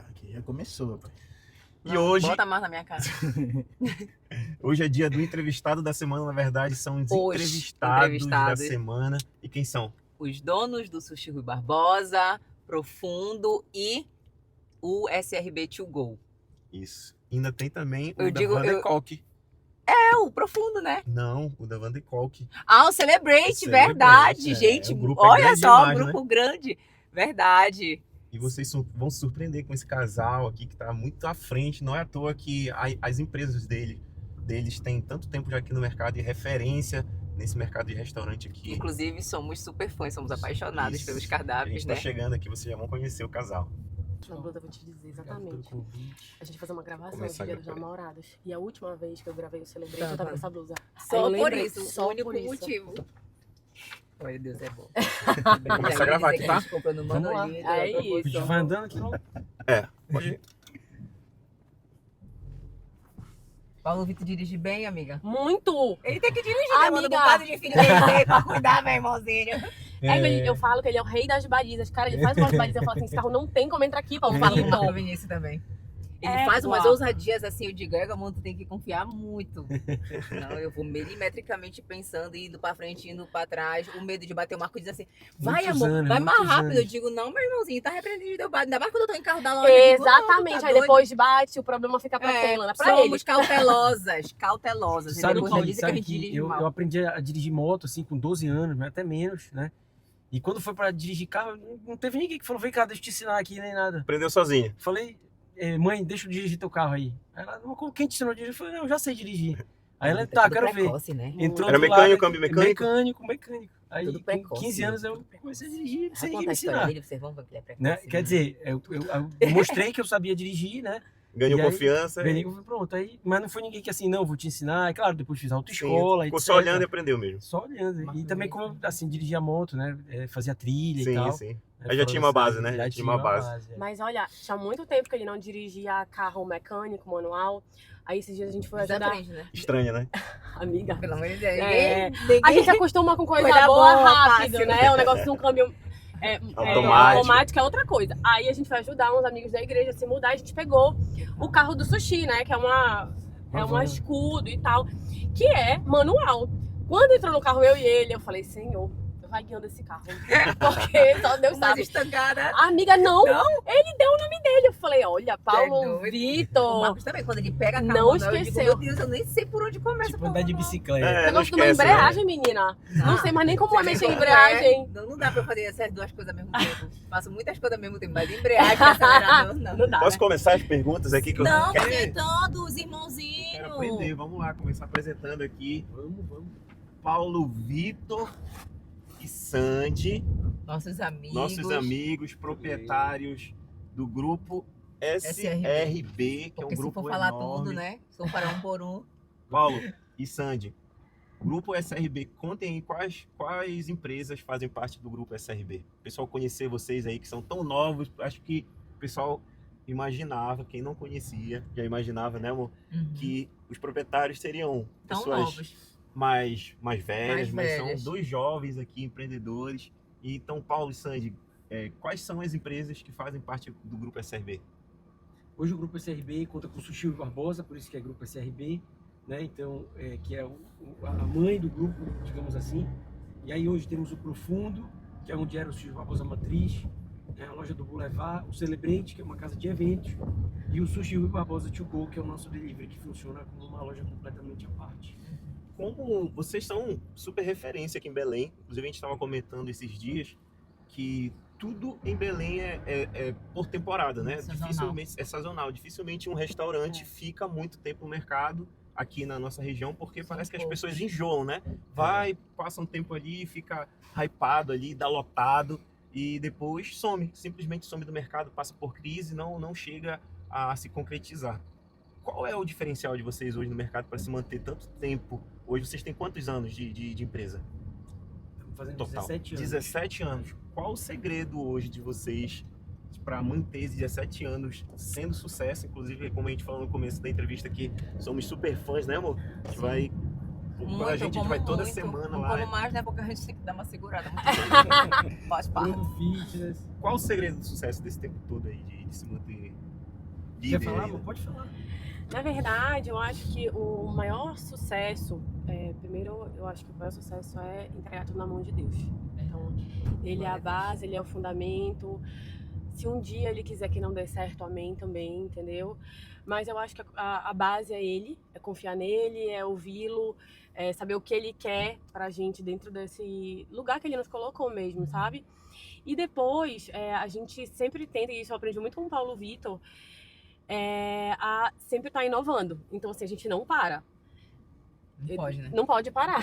Aqui já começou, pai. Não, E hoje, bota mais na minha cara. hoje é dia do entrevistado da semana, na verdade, são os entrevistados da semana. E quem são? Os donos do Sushi Rui Barbosa, Profundo e o SRB To Go. Isso. Ainda tem também o Eu da digo- Vanderkolk. É o Profundo, né? Não, o da Vanderkolk. Ah, o Celebrate, Celebrate, verdade, é. gente. O grupo é Olha grande só, demais, um grupo grande. Verdade. E vocês vão se surpreender com esse casal aqui que está muito à frente. Não é à toa que as empresas deles têm tanto tempo já aqui no mercado e referência nesse mercado de restaurante aqui. Inclusive, somos super fãs, somos apaixonados Isso. pelos A cardápios, gente né? está chegando aqui, vocês já vão conhecer o casal. Não, Blusa, eu vou te dizer exatamente. Obrigado pelo convite. A gente vai fazer uma gravação Começar de Dia dos agora. Namorados. E a última vez que eu gravei o Celebrate, eu tava com essa blusa. Aí Só eu por lembrei, isso, só o único por isso. motivo. Olha, Deus é bom. Começa a gravar aqui, tá? Vamos lá. É A gente isso. vai andando aqui, não? Pode. Paulo Vitor dirige bem, amiga. Muito! Ele tem que dirigir, né, mano? Amiga. Não pode de filho dele pra cuidar, meu irmãozinho. Eu falo que ele é o rei das balizas. Cara, ele faz umas balizas e eu falo assim, esse carro não tem como entrar aqui, Paulo. Eu falo com o Vitor. Marco Vinícius também. Ele É, faz umas uau. ousadias assim, eu digo, mano, tu tem que confiar muito. Não, eu vou milimetricamente pensando, indo pra frente, indo pra trás, o medo de bater o Marco diz assim, vai Muitos amor, anos, vai mais muitos rápido. anos. Eu digo, não, meu irmãozinho, tá repreendido, eu bato. Ainda mais quando eu tô em carro da loja. eu digo, não, Exatamente. tu tá Aí doido. depois bate, o problema fica pra quem, Lana? Pra somos ele. cautelosas. E Sabe depois já que, dizem que a sabe gente dirige que eu mal. aprendi a dirigir moto assim com 12 anos, mas até menos, né? E quando foi pra dirigir carro, não teve ninguém que falou, vem cá, deixa eu te ensinar aqui, nem nada. Aprendeu sozinha. Falei, mãe, deixa eu dirigir teu carro aí. Ela, quem te ensinou a dirigir? Eu falei, não, eu já sei dirigir. Aí ela, tá, Tudo quero ver. precoce, né? Entrou Era do mecânico, lado, câmbio mecânico? Mecânico. Aí Tudo com precoce, 15 anos né? eu comecei a dirigir, Vai sem ninguém contar me a história ensinar. dele, vocês vão ver que ele é precoce. Né? Quer dizer, eu mostrei que eu sabia dirigir, né? Ganhou E aí, confiança. Ganhei, pronto. Aí, mas não foi ninguém que assim, não, vou te ensinar. E, claro, depois fiz autoescola. Ficou etc. só olhando e aprendeu mesmo. Só olhando. Mas E também mesmo. como, assim, dirigia moto, né? Fazia trilha e Sim, tal. sim. Né? Aí já Fora tinha da uma base, cidade, né? Já Já tinha uma base. é. Mas olha, tinha muito tempo que ele não dirigia carro mecânico, manual. Aí esses dias a gente foi ajudar. Desaprende, né? Estranha, né? Amiga. Pelo amor de Deus. É. Ninguém- A gente se acostuma com coisa Coisa boa, boa, rápido, fácil. né? O negócio de um câmbio automático é outra coisa. Aí a gente foi ajudar uns amigos da igreja a se mudar. A gente pegou o carro do sushi, né? Que é um escudo e tal. Que é manual. Quando entrou no carro eu e ele, eu falei, Senhor, vai guiando esse carro. Porque só Deus Umas sabe. estancadas. Amiga, não. Não? Ele deu o nome dele. Eu falei, olha, Paulo doido. O Vitor. Marcos também, quando ele pega a Não carro, esqueceu. eu digo, meu Deus, eu nem sei por onde começa. Tipo pra andar de manual. bicicleta. É, Eu não gosto de uma esquece, né? embreagem, menina. Não sei mais nem como é mexer em embreagem. Não dá pra fazer essas duas coisas ao mesmo tempo. Faço muitas coisas ao mesmo tempo, mas embreagem, acelerador, não. Não dá, Posso né? começar as perguntas aqui que eu Não, quero, porque todos, quero irmãozinho. aprender. Vamos lá, começar apresentando aqui. Vamos. Paulo Vitor e Sandy, Nossos amigos. nossos amigos, proprietários do grupo SRB, que é um Porque se grupo for falar enorme. tudo, né? Se for falar um por um. Paulo e Sandy, grupo SRB, contem aí quais empresas fazem parte do grupo SRB. O pessoal conhecer vocês aí, que são tão novos, acho que o pessoal imaginava, quem não conhecia, já imaginava, né, amor, que os proprietários seriam Tão pessoas novos. mais velhas, mas velhas. são dois jovens aqui, empreendedores. E então, Paulo e Sandy, quais são as empresas que fazem parte do grupo SRB? Hoje o grupo SRB conta com o Sushi Rui Barbosa, por isso que é grupo SRB, né? Então, que é a mãe do grupo, digamos assim. E aí hoje temos o Profundo, que é onde era o Sushi Rui Barbosa Matriz, né? A loja do Boulevard, o Celebrate, que é uma casa de eventos, e o Sushi Rui Barbosa To Go, que é o nosso delivery, que funciona como uma loja completamente à parte. Como vocês são super referência aqui em Belém, inclusive a gente estava comentando esses dias que tudo em Belém é por temporada, né? Sazonal. Dificilmente é sazonal. Dificilmente um restaurante fica muito tempo no mercado aqui na nossa região, porque parece que as poucos. pessoas enjoam, né? Vai, passa um tempo ali, fica hypado ali, dá lotado e depois some, simplesmente some do mercado, passa por crise, não chega a se concretizar. Qual é o diferencial de vocês hoje no mercado para se manter tanto tempo? Hoje vocês têm quantos anos de empresa? Estamos fazendo Total. 17 anos. 17 anos. Qual o segredo hoje de vocês para manter esses 17 anos sendo sucesso? Inclusive, como a gente falou no começo da entrevista aqui, somos super fãs, né, amor? A gente vai Pra gente vai toda semana não lá. como mais, né? Porque a gente tem que dar uma segurada. Faz parte. Mundo fitness. Qual o segredo do sucesso desse tempo todo aí, de se manter líder? Quer falar? aí, né? Pode falar. Na verdade, eu acho que o maior sucesso, primeiro, eu acho que o maior sucesso é entregar tudo na mão de Deus. Então, ele é a base, ele é o fundamento. Se um dia ele quiser que não dê certo, amém também, entendeu? Mas eu acho que a base é ele, é confiar nele, é ouvi-lo, é saber o que ele quer pra gente dentro desse lugar que ele nos colocou mesmo, sabe? E depois, a gente sempre tenta, e isso eu aprendi muito com o Paulo Vitor, a sempre estar inovando. Então, assim, a gente não para. Não pode, né? Não pode parar.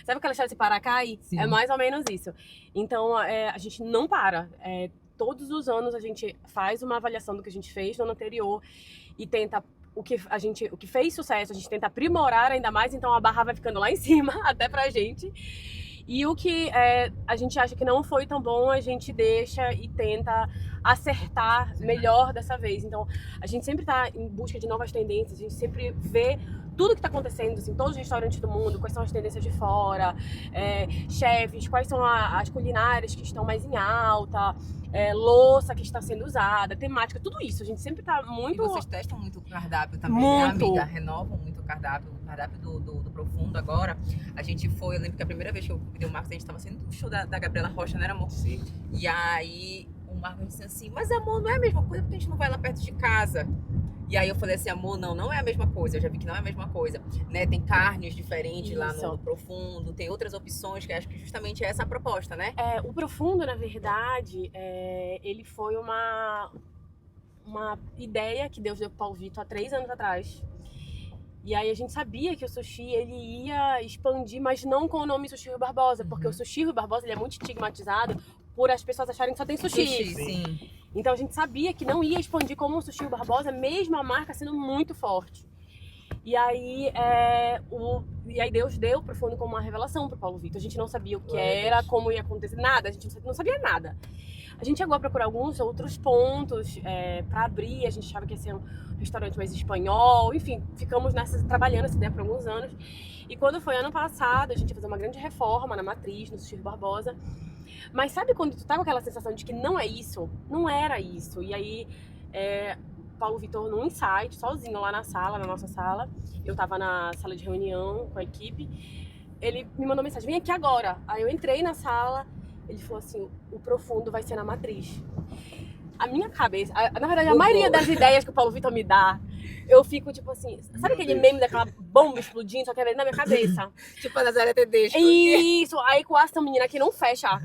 Sabe aquela história de parar, cai? Sim. É mais ou menos isso. Então, a gente não para. Todos os anos a gente faz uma avaliação do que a gente fez no ano anterior e tenta o que fez sucesso, a gente tenta aprimorar ainda mais, então a barra vai ficando lá em cima até pra gente. E o que a gente acha que não foi tão bom, a gente deixa e tenta acertar melhor dessa vez. Então, a gente sempre tá em busca de novas tendências, a gente sempre vê tudo que está acontecendo, assim, todos os restaurantes do mundo, quais são as tendências de fora, chefes, quais são as culinárias que estão mais em alta, louça que está sendo usada, temática, tudo isso. A gente sempre está muito... E vocês testam muito o cardápio também, muito. né, amiga? Renovam muito o cardápio do Profundo agora. A gente foi, eu lembro que a primeira vez que eu vi o Marcos, a gente estava saindo do show da Gabriela Rocha, não era, amor? Sim. E aí o Marcos disse assim, mas amor, não é a mesma coisa porque a gente não vai lá perto de casa. E aí eu falei assim, amor, não é a mesma coisa. Eu já vi que não é a mesma coisa, né? Tem carnes diferentes lá no Profundo, tem outras opções que acho que justamente é essa a proposta, né? O Profundo, na verdade, ele foi uma ideia que Deus deu pro Paulo Vitor há 3 anos atrás. E aí a gente sabia que o sushi ele ia expandir, mas não com o nome Sushi Rui Barbosa, porque o Sushi Rui Barbosa ele é muito estigmatizado por as pessoas acharem que só tem sushi. Sim. Então a gente sabia que não ia expandir como o Sushi Rui Barbosa, mesmo a marca sendo muito forte. E aí, Deus deu Profundo como uma revelação pro Paulo Vitor. A gente não sabia o que era, como ia acontecer, nada. A gente não sabia nada. A gente chegou a procurar alguns outros pontos para abrir. A gente achava que ia ser um restaurante mais espanhol. Enfim, ficamos trabalhando essa ideia por alguns anos. E quando foi ano passado, a gente ia fazer uma grande reforma na matriz, no Sushi Rui Barbosa. Mas sabe quando tu tá com aquela sensação de que não é isso? Não era isso. E aí, Paulo Vitor, num insight, sozinho lá na nossa sala, eu tava na sala de reunião com a equipe, ele me mandou mensagem, vem aqui agora. Aí eu entrei na sala, ele falou assim, o Profundo vai ser na matriz. A minha cabeça, na verdade, a maioria das ideias que o Paulo Vitor me dá, eu fico tipo assim, sabe aquele meme daquela bomba explodindo, só que é na minha cabeça? Tipo a Nazaré Tedesco. Isso, aí com essa menina aqui não fecha.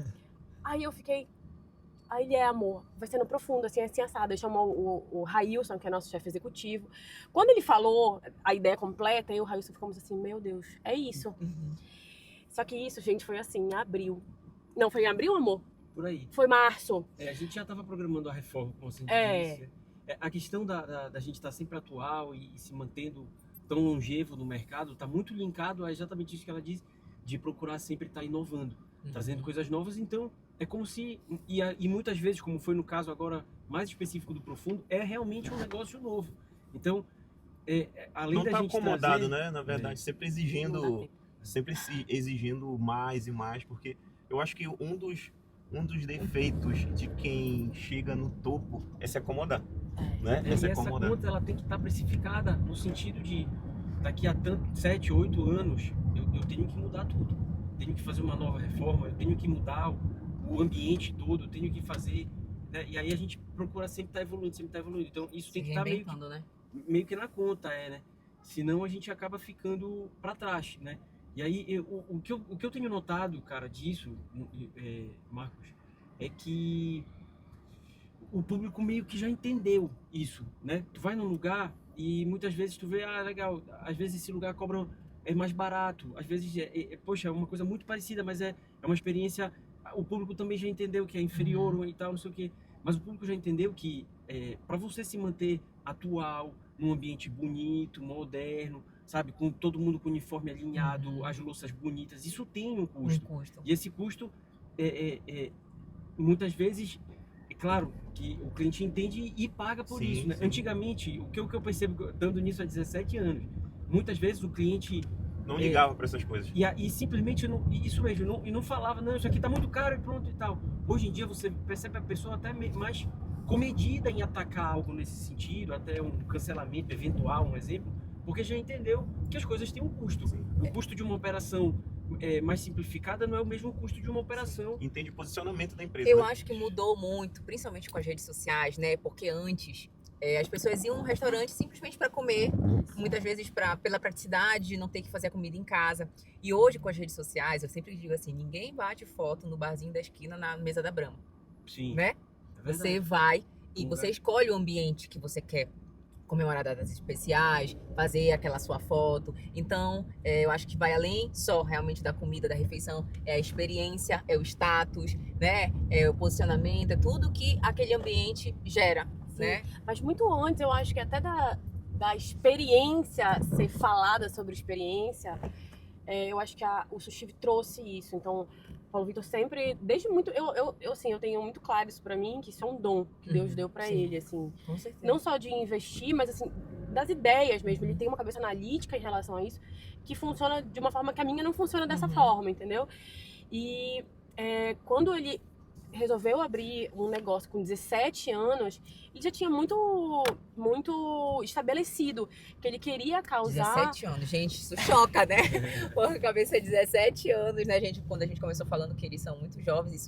Aí eu fiquei, aí ele amor, vai ser no Profundo, assim assado. Ele chamou o Railson, que é nosso chefe executivo. Quando ele falou a ideia completa, eu e o Railson ficamos assim, meu Deus, é isso. Só que isso, gente, foi assim, em abril. Não, foi em abril, amor? Por aí. Foi março. A gente já estava programando a reforma, como você disse. A questão da gente estar sempre atual e se mantendo tão longevo no mercado está muito linkado a exatamente isso que ela diz, de procurar sempre estar inovando, trazendo coisas novas. Então, é como se, e muitas vezes, como foi no caso agora mais específico do Profundo, é realmente um negócio novo. Então, além não da tá gente acomodado, trazer, né? Na verdade, sempre se exigindo mais e mais, porque eu acho que um dos defeitos de quem chega no topo é se acomodar, né? E essa conta ela tem que estar precificada no sentido de daqui a 7, 8 anos eu tenho que mudar tudo, tenho que fazer uma nova reforma, eu tenho que mudar o ambiente todo, eu tenho que fazer, né? E aí a gente procura sempre estar evoluindo, então isso tem que estar meio que na conta, né? Senão a gente acaba ficando para trás, né? E aí o que eu tenho notado, cara, disso, Marcos, é que o público meio que já entendeu isso, né? Tu vai num lugar e muitas vezes tu vê, legal, às vezes esse lugar cobra mais barato, às vezes poxa, é uma coisa muito parecida, mas é uma experiência, o público também já entendeu que é inferior e tal, não sei o quê, mas o público já entendeu que para você se manter atual, num ambiente bonito, moderno, sabe, com todo mundo com o uniforme alinhado, as louças bonitas, isso tem um custo. E esse custo, muitas vezes, é claro que o cliente entende e paga por isso, né? Sim. Antigamente, o que eu percebo, dando nisso há 17 anos, muitas vezes o cliente Não ligava para essas coisas. E simplesmente, isso mesmo, e não falava, não, isso aqui tá muito caro e pronto e tal. Hoje em dia você percebe a pessoa até mais comedida em atacar algo nesse sentido, até um cancelamento eventual, um exemplo, porque já entendeu que as coisas têm um custo. O custo de uma operação mais simplificada não é o mesmo custo de uma operação. Entende o posicionamento da empresa. Eu acho que mudou muito, principalmente com as redes sociais, né? Porque antes as pessoas iam num restaurante simplesmente para comer, muitas vezes pela praticidade de não ter que fazer a comida em casa. E hoje, com as redes sociais, eu sempre digo assim, ninguém bate foto no barzinho da esquina na mesa da Brahma. Sim. Né? É Você vai e você escolhe o ambiente que você quer comemorar datas especiais, fazer aquela sua foto. Então, eu acho que vai além só realmente da comida, da refeição. É a experiência, é o status, né? É o posicionamento, é tudo que aquele ambiente gera. Né? Mas muito antes, eu acho que até da experiência ser falada sobre experiência, eu acho que o Sushi trouxe isso. Então, Paulo Vitor sempre, desde muito, eu tenho muito claro isso pra mim, que isso é um dom que Deus deu pra ele, assim. Com certeza. Não só de investir, mas assim, das ideias mesmo. Ele tem uma cabeça analítica em relação a isso, que funciona de uma forma que a minha não funciona dessa forma, entendeu? E quando ele resolveu abrir um negócio com 17 anos, ele já tinha muito estabelecido que ele queria causar... 17 anos, gente, isso choca, né? Porra, a cabeça de 17 anos, né, gente? Quando a gente começou falando que eles são muito jovens, e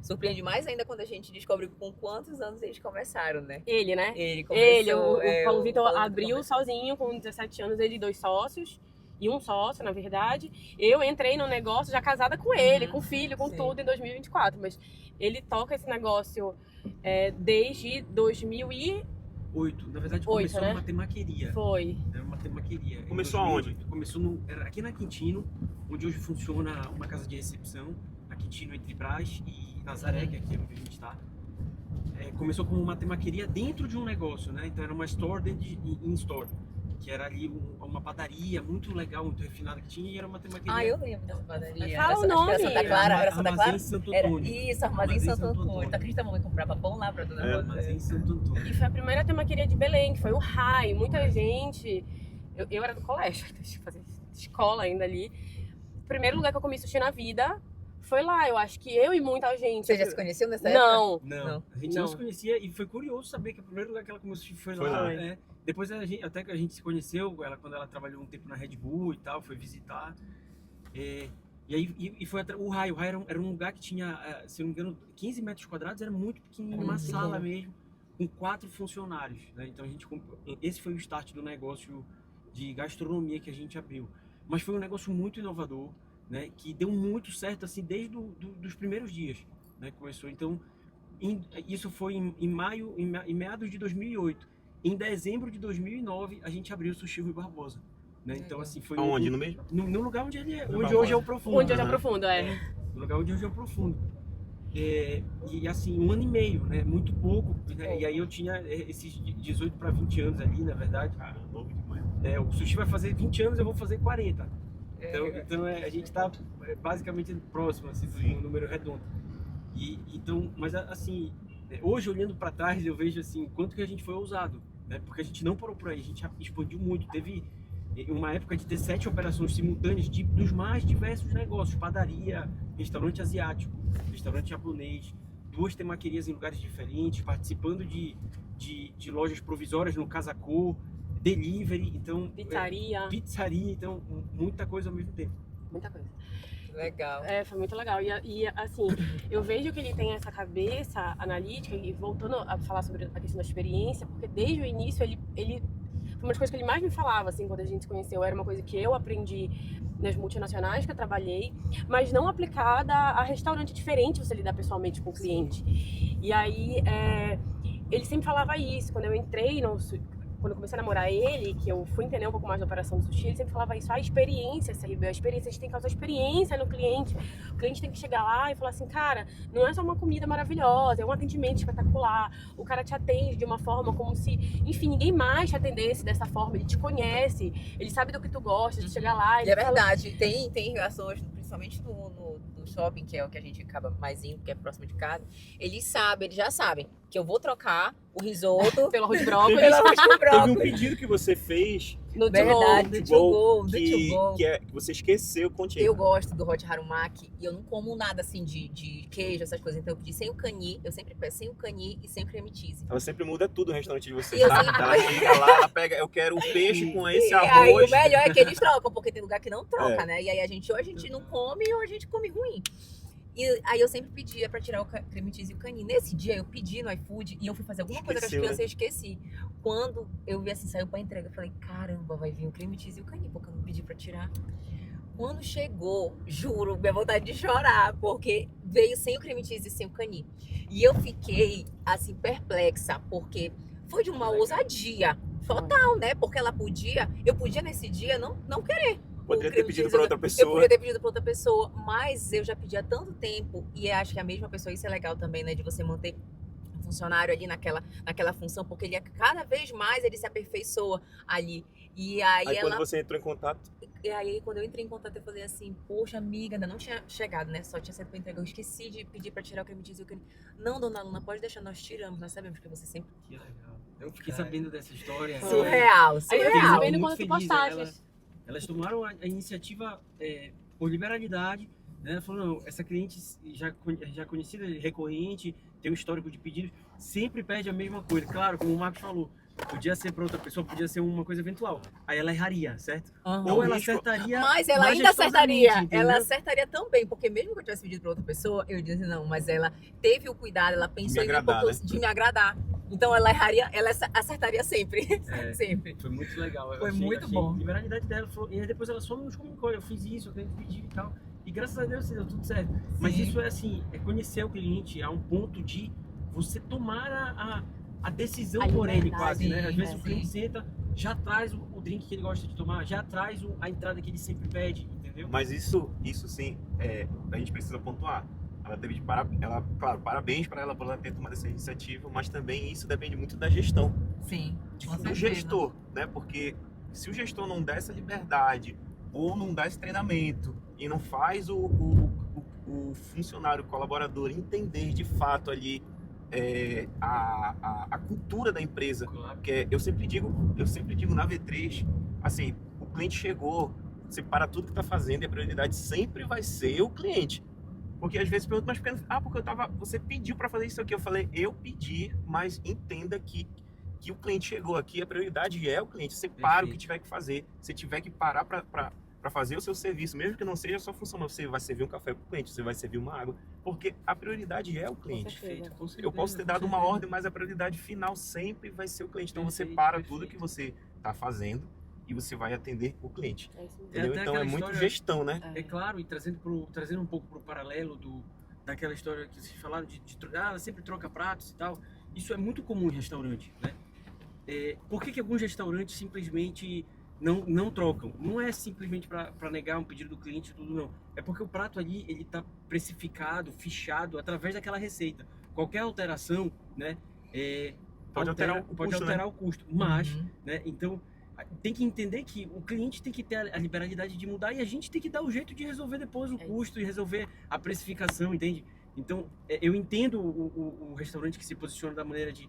surpreende mais ainda quando a gente descobre com quantos anos eles começaram, né? Ele, né? Ele começou... o Paulo Vitor abriu sozinho com 17 anos, ele e 2 sócios. E um sócio, na verdade. Eu entrei no negócio já casada com ele, com filho, com tudo, em 2024. Mas ele toca esse negócio desde 2008. Na verdade, começou numa temaqueria. Foi. Era uma temaqueria. Começou aonde? Começou era aqui na Quintino, onde hoje funciona uma casa de recepção. Na Quintino, entre Brás e Nazaré, que é aqui onde a gente está. Começou como uma temaqueria dentro de um negócio, né? Então era uma store dentro de in-store. Que era ali uma padaria muito legal, muito refinada que tinha, e era uma temaqueria. Eu lembro dessa padaria. Fala o nome. Era Santa Clara, era Santa Clara? Santo Antônio. Isso, Armazém Santo Antônio. Tu acredita, a mamãe comprava pão lá pra dona Rosa? Armazém Santo Antônio. E foi a primeira temaqueria de Belém, que foi o RAI. Muita gente... Eu era do colégio, deixa eu fazer escola ainda ali. O primeiro lugar que eu comi sushi na vida foi lá. Eu acho que eu e muita gente... Você já se conheceu nessa época? Não. A gente não se conhecia, e foi curioso saber que o primeiro lugar que ela comeu sushi foi lá. Né? Depois até que a gente se conheceu, quando ela trabalhou um tempo na Red Bull e tal, foi visitar. E aí foi o RAI. O RAI era um lugar que tinha, se não me engano, 15 metros quadrados, era muito pequenininho, uma sala mesmo, com 4 funcionários. Né? Então esse foi o start do negócio de gastronomia que a gente abriu. Mas foi um negócio muito inovador, né? Que deu muito certo assim desde os primeiros dias, né? Começou. Então isso foi em meados de 2008. Em dezembro de 2009 a gente abriu o Sushi Rui Barbosa, né? Então assim foi aonde? No mesmo? No lugar onde hoje é o Profundo. Onde hoje é o Profundo, No lugar onde hoje é o Profundo. E assim, 1 ano e meio, né? Muito pouco, né? E aí eu tinha esses 18 para 20 anos ali, na verdade. Cara, novo demais. O Sushi vai fazer 20 anos, eu vou fazer 40. Então a gente tá basicamente próximo, assim, do número redondo. Então, mas assim, hoje olhando para trás eu vejo assim, quanto que a gente foi ousado, né? Porque a gente não parou por aí, a gente expandiu muito. Teve uma época de ter 7 operações simultâneas dos mais diversos negócios: padaria, restaurante asiático, restaurante japonês, 2 temaquerias em lugares diferentes, participando de lojas provisórias no Casacô, delivery, então pizzaria, então muita coisa ao mesmo tempo. Muita coisa. Legal. Foi muito legal. E assim, eu vejo que ele tem essa cabeça analítica, e voltando a falar sobre a questão da experiência, porque desde o início ele foi uma das coisas que ele mais me falava, assim, quando a gente se conheceu. Era uma coisa que eu aprendi nas multinacionais que eu trabalhei, mas não aplicada a restaurante. Diferente você lidar pessoalmente com o cliente. E aí, ele sempre falava isso. Quando eu entrei quando eu comecei a namorar ele, que eu fui entender um pouco mais da operação do sushi, ele sempre falava isso: a experiência, CRB, a experiência, a gente tem que causar experiência no cliente. O cliente tem que chegar lá e falar assim: cara, não é só uma comida maravilhosa, é um atendimento espetacular, o cara te atende de uma forma como se, enfim, ninguém mais te atendesse dessa forma. Ele te conhece, ele sabe do que tu gosta, de chegar lá e verdade, tem ações, principalmente no shopping, que é o que a gente acaba mais indo, que é próximo de casa. Eles já sabem que eu vou trocar o risoto pelo arroz de brócolis. Teve um pedido que você fez No Verdade, to do que, to go. que você esqueceu contigo. Eu gosto do hot harumaki e eu não como nada assim de queijo, essas coisas. Então eu pedi sem o cani, eu sempre peço sem o cani e sem creme cheese. Ela sempre muda tudo no restaurante de vocês. E eu Tá? sempre- Ela chega lá, ela pega, eu quero o peixe com esse E aí arroz. o melhor é que eles trocam, porque tem lugar que não troca, É. né? E aí ou a gente não come ou a gente come ruim. E aí eu sempre pedia pra tirar o creme cheese e o cani. Nesse dia eu pedi no iFood e eu fui fazer alguma coisa com as Esqueceu, crianças e eu esqueci. Quando eu vi assim, saiu pra entrega, eu falei, caramba, vai vir o creme cheese e o cani, porque eu não pedi pra tirar. Quando chegou, juro, minha vontade de chorar, porque veio sem o creme cheese e sem o cani. E eu fiquei, assim, perplexa, porque foi de uma ousadia total, né? Porque eu podia nesse dia não querer. Poderia o ter creme pedido cheese, pra outra Eu pessoa. podia ter pedido pra outra pessoa, mas eu já pedi há tanto tempo, e acho que a mesma pessoa, isso é legal também, né? De você manter o funcionário ali naquela função, porque ele cada vez mais ele se aperfeiçoa ali. E aí, Aí ela. quando você entrou em contato, E aí, quando eu entrei em contato, eu falei assim, poxa, amiga, ainda não tinha chegado, né? Só tinha saído pra entregar. Eu esqueci de pedir pra tirar o creme cheese e o creme. Não, dona Luna, pode deixar, nós tiramos. Nós sabemos que você sempre... Que legal. Eu fiquei sabendo dessa história. Surreal, Aí eu Fiquei fiquei surreal. sabendo muito quando tu feliz, postaste. Elas tomaram a iniciativa por liberalidade, né? Ela falou, não, essa cliente já conhecida, recorrente, tem um histórico de pedidos, sempre pede a mesma coisa. Claro, como o Marcos falou, podia ser para outra pessoa, podia ser uma coisa eventual. Aí ela erraria, certo? Aham. Ou ela risco. acertaria Mas ela ainda majestosamente, acertaria. entendeu? Ela acertaria também, porque mesmo que eu tivesse pedido pra outra pessoa, eu dizia não, mas ela teve o cuidado, ela pensou em mim agradar, porque né? de me agradar. Então ela erraria, ela acertaria sempre. É. Sempre. Foi muito legal. Eu Foi achei, muito achei bom. Liberalidade dela. E aí depois ela só nos comunicou, eu fiz isso, eu tenho que pedir e tal. E graças a Deus deu tudo certo. Mas Sim. isso é assim, é conhecer o cliente a um ponto de você tomar a decisão A por ele liberdade, quase, né? Às vezes sim. o cliente senta, já traz o drink que ele gosta de tomar, já traz a entrada que ele sempre pede, entendeu? mas isso sim, a gente precisa pontuar. Ela teve de claro, parabéns para ela por ela ter tomado essa iniciativa, mas também isso depende muito da gestão. Sim. Com Do certeza. gestor, né? Porque se o gestor não dá essa liberdade ou não dá esse treinamento e não faz o funcionário, o colaborador entender de fato ali a cultura da empresa, Claro. porque eu sempre digo na V3, assim, o cliente chegou, você para tudo que está fazendo e a prioridade sempre vai ser o cliente. Porque às vezes perguntam, mas porque você pediu para fazer isso aqui. Eu falei, eu pedi, mas entenda que o cliente chegou aqui, a prioridade é o cliente. Você para o que tiver que fazer. Se tiver que parar para fazer o seu serviço, mesmo que não seja a sua função, mas você vai servir um café para o cliente, você vai servir uma água, porque a prioridade é o cliente. certeza. Com certeza, Eu posso ter com dado uma certeza. ordem, mas a prioridade final sempre vai ser o cliente. Então você Perfeito, para perfeito. tudo que você está fazendo e você vai atender o cliente. É isso mesmo. Entendeu? até Então é aquela muito história- gestão, né? É claro, e trazendo um pouco pro paralelo daquela história que vocês falaram ela sempre troca pratos e tal. Isso é muito comum em restaurante, né? Por que alguns restaurantes simplesmente não trocam? Não é simplesmente para negar um pedido do cliente e tudo, não. É porque o prato ali, ele tá precificado, fichado através daquela receita. Qualquer alteração, né? Pode alterar o pode custo, alterar o custo. Mas, Uhum. né? Então, tem que entender que o cliente tem que ter a liberalidade de mudar e a gente tem que dar o jeito de resolver depois o É custo e resolver a precificação, entende? Então, eu entendo o restaurante que se posiciona da maneira de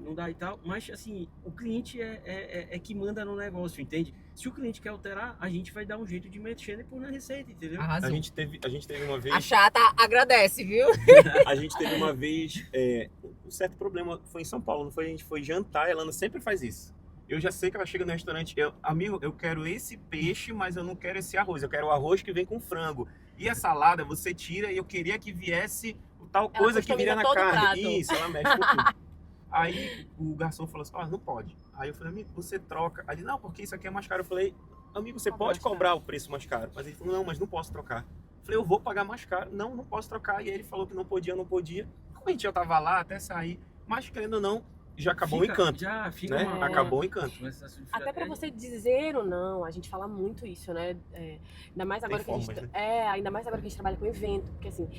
não dá e tal, mas assim, o cliente é que manda no negócio, entende? Se o cliente quer alterar, a gente vai dar um jeito de mexer depois na receita, entendeu? Arrasou. A gente teve uma vez. A chata agradece, viu? A gente teve uma vez um certo problema, foi em São Paulo, não foi? A gente foi jantar, a Elana sempre faz isso. Eu já sei que ela chega no restaurante, amigo, eu quero esse peixe, mas eu não quero esse arroz, eu quero o arroz que vem com frango. E a salada você tira e eu queria que viesse tal Ela coisa que viria na customiza todo o carne. prato. Isso, ela mexe com tudo. Aí o garçom falou assim, não pode. Aí eu falei, amigo, você troca. Aí ele, não, porque isso aqui é mais caro. Eu falei, amigo, você Cobra pode mais cobrar o preço mais caro. Mas ele falou, não, mas não posso trocar. Eu falei, eu vou pagar mais caro. Não posso trocar. E aí ele falou que não podia. Como a gente já tava lá até sair, mas querendo ou não, já acabou o encanto. Já fica Né? uma... Acabou o encanto. Até pra você dizer ou não, a gente fala muito isso, né? Ainda mais agora Tem que a gente. formas, Ainda mais agora que a gente trabalha com evento. Porque assim,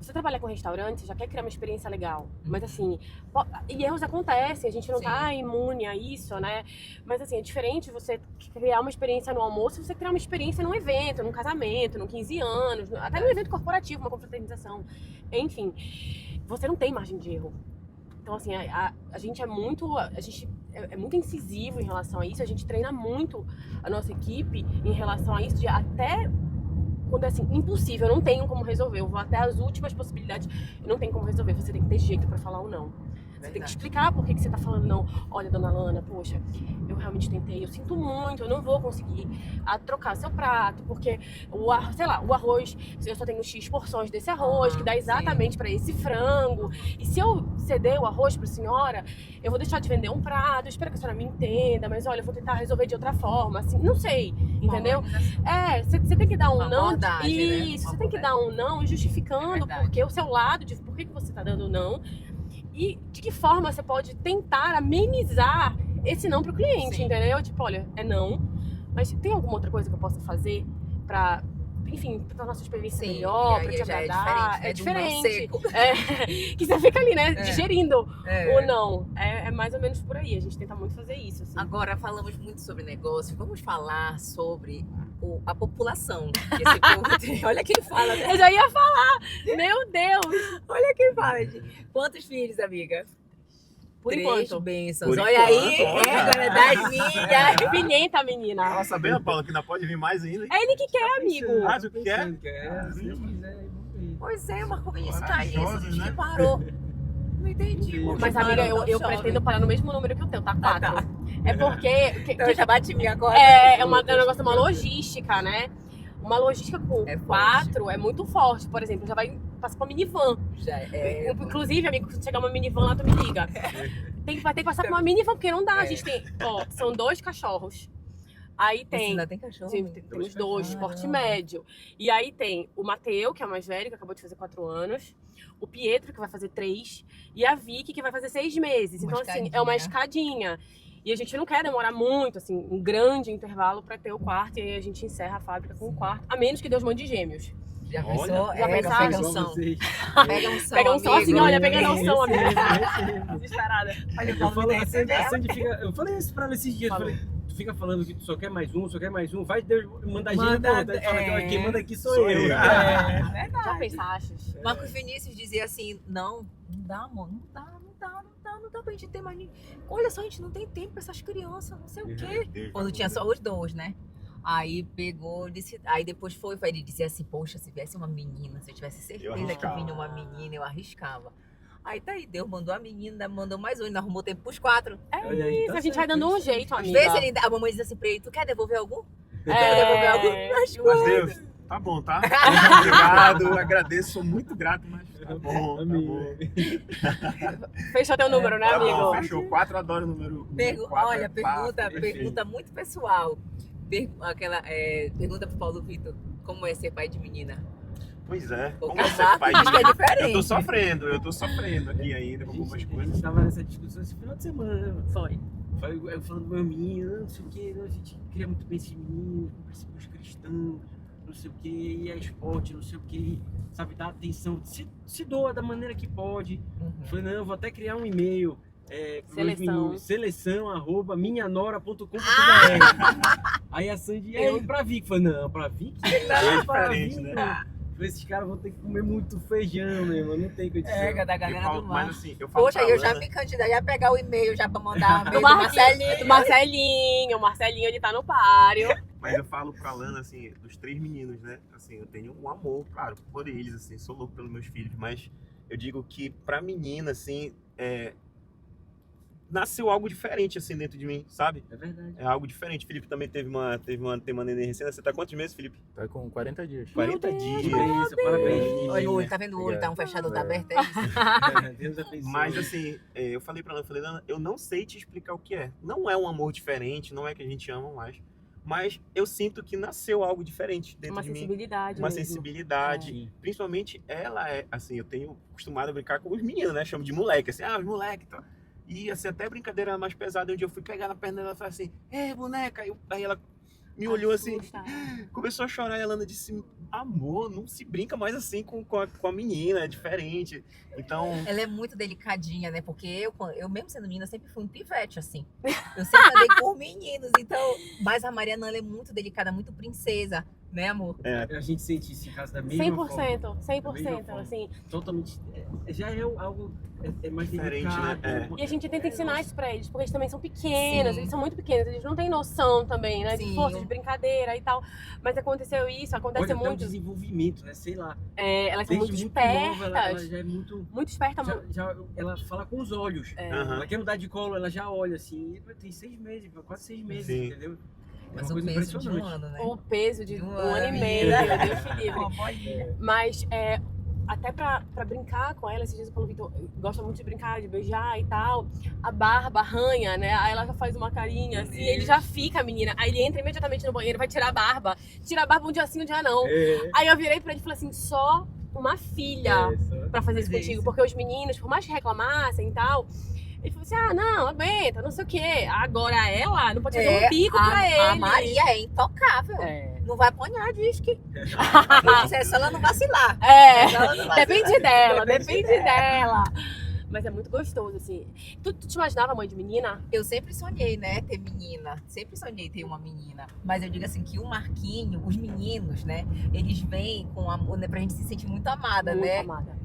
você trabalha com restaurante, você já quer criar uma experiência legal. Mas assim, e erros acontecem, a gente não Sim. tá imune a isso, né? Mas assim, é diferente você criar uma experiência no almoço e você criar uma experiência num evento, num casamento, num 15 anos, até num evento corporativo, uma confraternização. Enfim, você não tem margem de erro. Então, assim, a gente é muito incisivo em relação a isso, a gente treina muito a nossa equipe em relação a isso, de até quando é assim, impossível, eu não tenho como resolver, eu vou até as últimas possibilidades, eu não tenho como resolver, você tem que ter jeito pra falar ou não. Você tem que explicar por que você tá falando não. Olha, dona Lana, poxa, eu realmente tentei, eu sinto muito, eu não vou conseguir trocar seu prato, porque o arroz, eu só tenho X porções desse arroz, que dá exatamente para esse frango. E se eu ceder o arroz pra senhora, eu vou deixar de vender um prato, espero que a senhora me entenda, mas olha, eu vou tentar resolver de outra forma, assim, não sei, entendeu? Você tem que dar um não. Isso, você tem que dar um não justificando porque o seu lado, de por que você tá dando não. E de que forma você pode tentar amenizar esse não pro cliente, entendeu? Tipo, olha, é não, mas tem alguma outra coisa que eu possa fazer pra, enfim, pra nossa experiência melhor, pra te agradar? É diferente. Que você fica ali, né, digerindo o não. É mais ou menos por aí, a gente tenta muito fazer isso. Assim. Agora, falamos muito sobre negócio, vamos falar sobre a população que esse povo tem. Olha quem fala, né? Eu já ia falar, meu Deus! Olha quem fala. Quantos filhos, amiga? Por 3 enquanto. bênçãos. Por Olha enquanto, aí, olha. agora das minhas. Pimenta, menina. Tava sabendo, Paula, que ainda pode vir mais ainda. É ele que quer, amigo. Ah, tu quer? Se Deus quiser, vamos ver. Pois é, mas como isso tá isso? Corajosos, A gente né? parou. Não entendi. Mas, amiga, eu pretendo parar no mesmo número que o teu, tá? 4. É porque... Então, eu já bati minha agora. É um negócio, uma logística, né? Uma logística com É forte. 4 é muito forte. Por exemplo, já vai passar com uma minivan. Inclusive, amigo, quando chegar uma minivan lá, tu me liga. Vai ter que passar com uma minivan, porque não dá. A gente tem... Ó, são 2 cachorros. Aí tem... Ainda tem cachorro? Sim, temos 2, porte médio. E aí tem o Mateu, que é o mais velho, que acabou de fazer 4 anos. O Pietro, que vai fazer 3. E a Vicky, que vai fazer 6 meses. Então, assim, é uma escadinha. E a gente não quer demorar muito, assim, um grande intervalo pra ter o quarto. E aí a gente encerra a fábrica com o quarto. A menos que Deus mande gêmeos. Já pensou? já pensaram? Pega um som. Pega um som, Pega um som assim, amigo. olha, pega um som, amiga. Desesperada. Olha, Eu falei, a Sandy fica, eu falei isso pra ela esses dias. Falou. Falei, tu fica falando que tu só quer mais um, só quer mais um. Vai Deus mandar gente Manda, conta. Ele fala que quem manda aqui sou Sou eu. eu. Já pensaste? Marcos Vinícius dizia assim, não dá, amor, não dá pra gente ter mais ninguém. Olha só, a gente não tem tempo pra essas crianças, não sei o quê. Quando tinha só os 2, né? Aí pegou, disse, aí depois foi, ele dizia assim, poxa, se viesse uma menina, se eu tivesse certeza que vinha uma menina, eu arriscava. Aí tá aí, Deus mandou a menina, mandou mais um, ainda arrumou tempo pros 4. Olha aí, Isso, tá a gente vai certo, dando um isso. jeito, Às amiga. vezes a mamãe diz assim pra ele, tu quer devolver algum? Tu quer devolver algum? Mas Deus, tá bom, tá? Obrigado, agradeço, sou muito grato, mas tá bom, tá bom. Fechou teu número, né, Tá bom, amigo? fechou. 4 adoro o número 4. Olha, pergunta muito pessoal. Pergunta pro Paulo Vitor, como é ser pai de menina? Pois é, Porque como o você Marcos faz diz que é isso? diferente. Eu tô sofrendo aqui ainda com algumas A gente coisas. tava nessa discussão esse final de semana, né? Foi. Eu falando do meu menino, não sei o que, a gente queria muito bem esse menino, com princípios cristãos, não sei o que, e é esporte, não sei o que, sabe, dá atenção, se doa da maneira que pode. Eu falei, não, eu vou até criar um e-mail. Seleção@minhanora.com.br. Aí a Sandy, e pra Vicky? Falei, não, pra Vicky? É Pra diferente, Vicky, né? não. Falei, esses caras vão ter que comer muito feijão, meu irmão, não tem condição. Da galera do mar. Mas assim, eu falo Poxa, pra eu já Lana, me candidatei, ia pegar o e-mail já pra mandar o e-mail Do do Marcelinho. O Marcelinho, ele tá no páreo. mas eu falo pra Lana, assim, dos 3 meninos, né? Assim, eu tenho um amor, claro, por eles, assim, sou louco pelos meus filhos, mas eu digo que pra menina, assim, nasceu algo diferente, assim, dentro de mim, sabe? É verdade. É algo diferente. Felipe também teve uma neném recém. Você tá quantos meses, Felipe? Tá com 40 dias. 40 dias. Parabéns. Olha o olho, tá vendo o olho? Tá um fechado, outro aberto. É isso. Deus abençoe. Mas assim, eu falei pra ela, Lana, eu não sei te explicar o que é. Não é um amor diferente, não é que a gente ama mais. Mas eu sinto que nasceu algo diferente dentro Uma de mim. sensibilidade Uma mesmo. sensibilidade. Sim. Principalmente ela assim, eu tenho acostumado a brincar com os meninos, né? Chamo de moleque, assim, os moleque, tá. E assim, até brincadeira mais pesada, onde eu fui pegar na perna dela e falei assim, boneca. Aí ela me olhou assim, começou a chorar e a Lana disse, amor, não se brinca mais assim com a menina, é diferente. Então, Ela é muito delicadinha, né? Porque eu mesmo sendo menina, sempre fui um pivete, assim. Eu sempre andei com meninos, então... Mas a Mariana, ela é muito delicada, muito princesa. Né, amor? A gente sente isso em casa da mesma forma. 100%, assim. Totalmente. Já é algo mais Diferente, delicado. né? E a gente tenta ensinar isso pra eles, porque eles também são pequenos, Sim. eles são muito pequenos, eles não têm noção também, né? De Sim. força, de brincadeira e tal. Mas aconteceu isso, acontece Pode até um muito. desenvolvimento, né? Sei lá. Elas são muito Desde espertas. nova, ela já é muito. Muito esperta. Ela fala com os olhos. Aham. Ela quer mudar de colo, ela já olha assim. Tem 6 meses, quase 6 meses, Sim. entendeu? Mas uma o coisa peso de um impressionante. ano, né? O peso de De um um ano e ano. meio, Deus me livre. Uma bolinha. Mas até pra brincar com ela, esses dias o Paulo Vitor gosta muito de brincar, de beijar e tal. A barba arranha, né? Aí ela já faz uma carinha assim, ele já fica, menina. Aí ele entra imediatamente no banheiro, vai tirar a barba. Tira a barba um dia sim, um dia não. Aí eu virei pra ele e falei assim, só uma filha pra fazer isso Fazer contigo. isso. Porque os meninos, por mais que reclamassem e tal, ele falou assim, não, aguenta, não sei o quê. Agora ela não pode fazer um bico pra ele. A Maria é intocável. Não vai apanhar, diz que. É só ela não vacilar. Ela não vacilar. Depende dela. Mas é muito gostoso, assim. Tu te imaginava mãe de menina? Eu sempre sonhei, né, ter menina. Sempre sonhei ter uma menina. Mas eu digo assim, que o Marquinho, os meninos, né, eles vêm com amor, né, pra gente se sentir muito amada, Muito né? amada.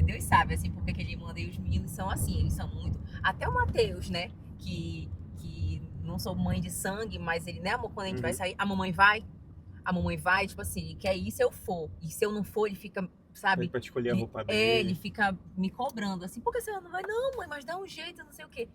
Deus sabe, assim, porque que ele manda. E os meninos são assim, eles são muito... Até o Matheus, né, que não sou mãe de sangue, mas ele, né, amor, quando a gente vai sair, a mamãe vai, tipo assim, quer ir se eu for. E se eu não for, ele fica, sabe? Pra escolher a roupa dele. Ele fica me cobrando, assim, por que você não vai? Não, mãe, mas dá um jeito, não sei o quê.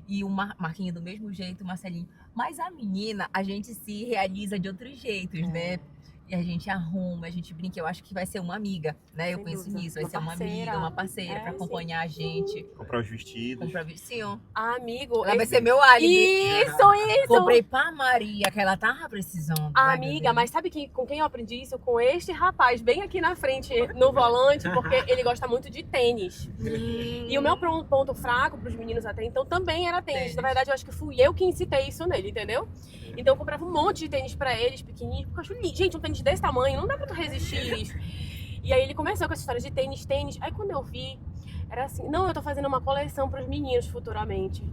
E o Marquinho do mesmo jeito, o Marcelinho. Mas a menina, a gente se realiza de outros jeitos, né? E a gente arruma, a gente brinca. Eu acho que vai ser uma amiga, né? Eu Sem penso dúvida. nisso. Vai Uma ser uma parceira. amiga, uma parceira pra sim. acompanhar a gente. Comprar os vestidos. Sim, ó. Amigo. Ela vai ser meu álibi. Isso! Comprei pra Maria, que ela tava precisando. Vai, Amiga, meu mas sabe com quem eu aprendi isso? Com este rapaz, bem aqui na frente, no volante, porque ele gosta muito de tênis. E o meu ponto fraco pros meninos até então também era tênis. Na verdade, eu acho que fui eu que incitei isso nele, entendeu? Então eu comprava um monte de tênis pra eles, pequenininhos, porque eu acho lindo. Gente, um tênis desse tamanho, não dá pra tu resistir isso. E aí ele começou com essa história de tênis. Aí quando eu vi, era assim, não, eu tô fazendo uma coleção pros meninos futuramente.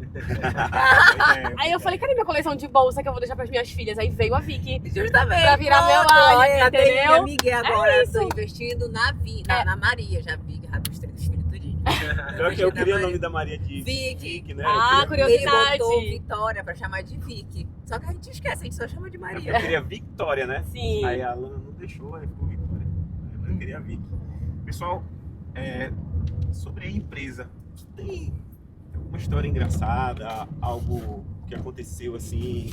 Aí eu falei, cadê minha coleção de bolsa que eu vou deixar pras minhas filhas? Aí veio a Vicky. Justamente. Pra virar meu álibi, entendeu? Minha amiga agora, É isso. tô investindo na Maria, já vi, dos três filhos tudinho. Pior que eu queria o nome da Maria de Vicky. né? Ah, Eu queria- Ele curiosidade. botou Vitória pra chamar de Vicky. Só que a gente esquece, a gente só chama de Eu Maria. queria Victoria, né? Sim. Aí a Alana não deixou, aí ficou Victoria. Eu queria Vicky. Pessoal, sobre a empresa, tem alguma história engraçada, algo que aconteceu assim,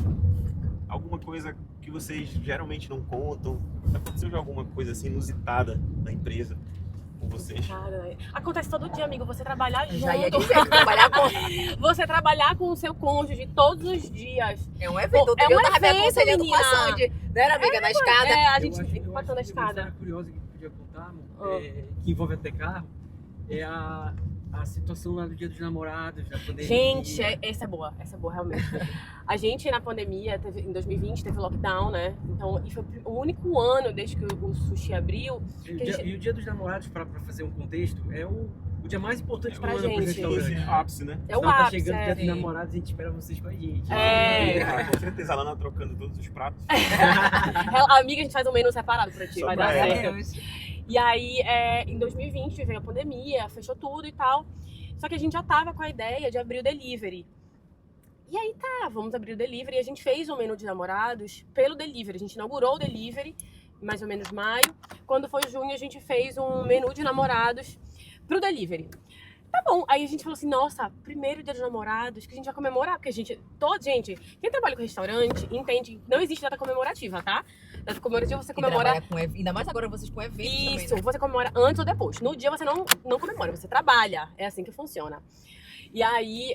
alguma coisa que vocês geralmente não contam? Aconteceu já alguma coisa assim inusitada na empresa com vocês? Cara, acontece todo dia, amigo. Você trabalhar Eu já ia junto. dizer, trabalhar com... Você trabalhar com o seu cônjuge todos os dias. É um evento. Outro É dia um eu tava me evento, aconselhando com a menina. Sandy. Não era, amiga, na escada? A Eu gente acho- fica eu passando a acho que uma escada. história curiosa que eu podia contar, amor, que envolve até carro, é a situação lá do Dia dos Namorados, da pandemia. Gente, essa é boa realmente. A gente na pandemia, em 2020, teve lockdown, né? Então, e foi o único ano desde que o sushi abriu. E o Dia dos Namorados, para fazer um contexto, é o dia mais importante do pra ano pro gente. restaurante. Esse ápice, né? É o Então tá ápice, chegando o Dia dos sim. Namorados, a gente espera vocês com a gente. Com certeza, a Alana trocando todos os pratos. Amiga, a gente faz um menu separado pra ti, Só vai pra dar ela. certo. E aí, em 2020, veio a pandemia, fechou tudo e tal. Só que a gente já tava com a ideia de abrir o delivery. E aí vamos abrir o delivery. E a gente fez um menu de namorados pelo delivery. A gente inaugurou o delivery, mais ou menos maio. Quando foi junho, a gente fez um menu de namorados pro delivery. Tá bom, aí a gente falou assim, nossa, primeiro dia dos namorados, que a gente vai comemorar, porque gente, quem trabalha com restaurante entende que não existe data comemorativa, tá? Data comemorativa você comemora... Ainda mais agora vocês com eventos Isso, também, né? você comemora antes ou depois. No dia você não comemora, você trabalha. É assim que funciona. E aí,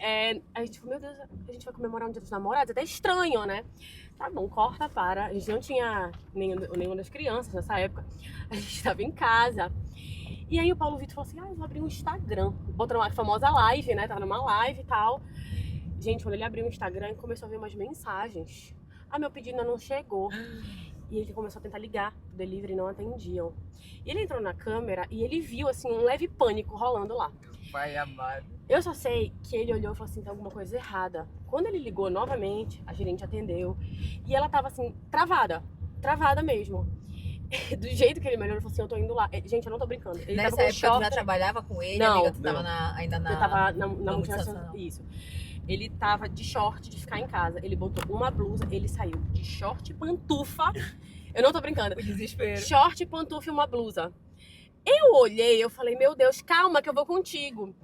a gente falou, meu Deus, a gente vai comemorar um dia dos namorados? Até estranho, né? Tá bom, corta para. A gente não tinha nenhuma das crianças nessa época. A gente tava em casa. E aí o Paulo Vitor falou assim, eu vou abrir um Instagram. Botou uma famosa live, né? Tava numa live e tal. Gente, quando ele abriu o Instagram, começou a ver umas mensagens. Meu pedido ainda não chegou. E ele começou a tentar ligar, o delivery não atendiam. E ele entrou na câmera e ele viu, assim, um leve pânico rolando lá. Pai amado. Eu só sei que ele olhou e falou assim, tem alguma coisa errada. Quando ele ligou novamente, a gerente atendeu. E ela tava, assim, travada mesmo. do jeito que ele melhorou, ele falou assim, eu tô indo lá. Gente, eu não tô brincando. Ele Nessa tava com época tu já short. trabalhava com ele, Não, amiga? Tu tava ainda na... Eu tava na na multinacional. Isso. Ele tava de short, de ficar em casa. Ele botou uma blusa, ele saiu de short e pantufa. Eu não tô brincando. O desespero. Short, pantufa e uma blusa. Eu olhei, eu falei, meu Deus, calma que eu vou contigo.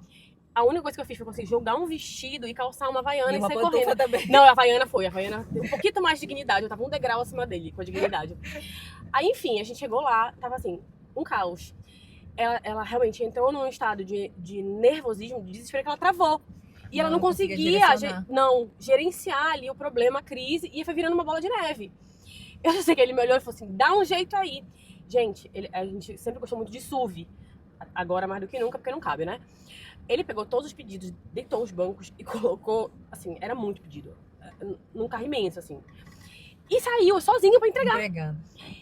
A única coisa que eu fiz foi conseguir jogar um vestido e calçar uma havaiana E e uma sair pantufa correndo. também. Não, a havaiana foi. A havaiana tem um pouquinho mais de dignidade. Eu tava um degrau acima dele, com a dignidade. Aí, enfim, a gente chegou lá, tava assim, um caos. Ela realmente entrou num estado de nervosismo, de desespero, que ela travou. E ela não conseguia gerenciar ali o problema, a crise, e foi virando uma bola de neve. Eu só sei que ele me olhou e falou assim, dá um jeito aí. Gente, a gente sempre gostou muito de SUV. Agora mais do que nunca, porque não cabe, né? Ele pegou todos os pedidos, deitou os bancos e colocou, assim, era muito pedido. Num carro imenso, assim. E saiu sozinho pra entregar. Entregando.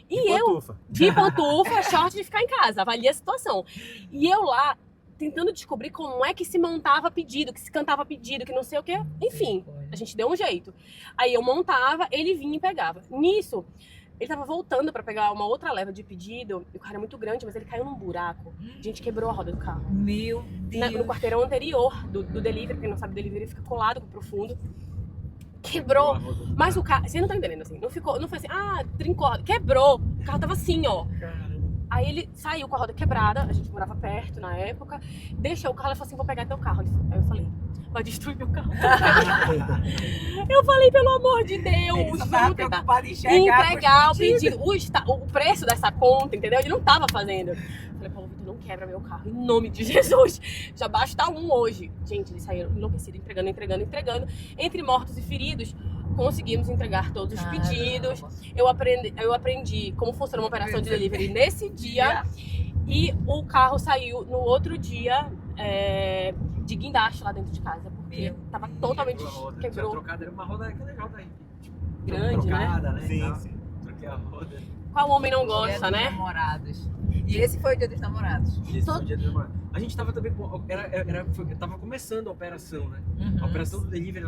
E eu, Pantufa. de pantufa, short de ficar em casa, avalia a situação. E eu lá, tentando descobrir como é que se montava pedido, que se cantava pedido, que não sei o quê. Enfim, a gente deu um jeito. Aí eu montava, ele vinha e pegava. Nisso, ele tava voltando pra pegar uma outra leva de pedido, e o carro é muito grande, mas ele caiu num buraco. A gente quebrou a roda do carro. Meu Deus. No quarteirão anterior do delivery, quem não sabe, o delivery fica colado com o profundo. Quebrou. Mas o carro, você não tá entendendo assim, não foi assim, trincou, quebrou. O carro tava assim, ó. Aí ele saiu com a roda quebrada, a gente morava perto na época, deixou o carro, ela falou assim, vou pegar teu carro. Aí eu falei, vai destruir meu carro. Eu falei, pelo amor de Deus, vamos tentar entregar o pedido, o preço dessa conta, entendeu? Ele não tava fazendo. Eu falei, Paulo Vitor, não quebra meu carro, em nome de Jesus. Já basta um hoje. Gente, eles saíram enlouquecidos, entregando. Entre mortos e feridos, conseguimos entregar todos os pedidos. Eu aprendi como funciona uma operação de delivery nesse dia. E o carro saiu no outro dia de guindaste lá dentro de casa. Porque tava totalmente quebrou. Trocada, era uma roda, aquela roda aí. Tipo, Grande, trocada, né? Sim. Troquei a roda. Qual homem não gosta, Dia né? dos Namorados. E esse foi o dia dos namorados. Esse foi o dia do namorado. A gente tava também tava começando a operação, né? A operação do delivery,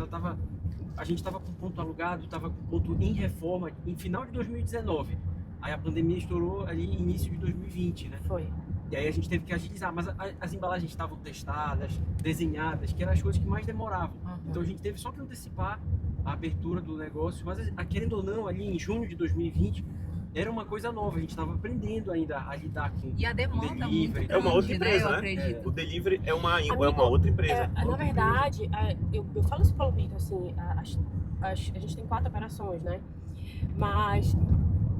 a gente tava com ponto alugado, tava com ponto em reforma em final de 2019. Aí a pandemia estourou ali início de 2020, né? Foi. E aí a gente teve que agilizar, mas as embalagens estavam testadas, desenhadas, que eram as coisas que mais demoravam. Então a gente teve só que antecipar a abertura do negócio, mas querendo ou não, ali em junho de 2020, era uma coisa nova, a gente estava aprendendo ainda a lidar com E a demanda delivery. muito É uma outra grande, empresa, eu né? acredito. O delivery é uma Amigo, outra empresa. Na verdade, eu falo isso para o Vitor, assim, a gente tem 4 operações, né? Mas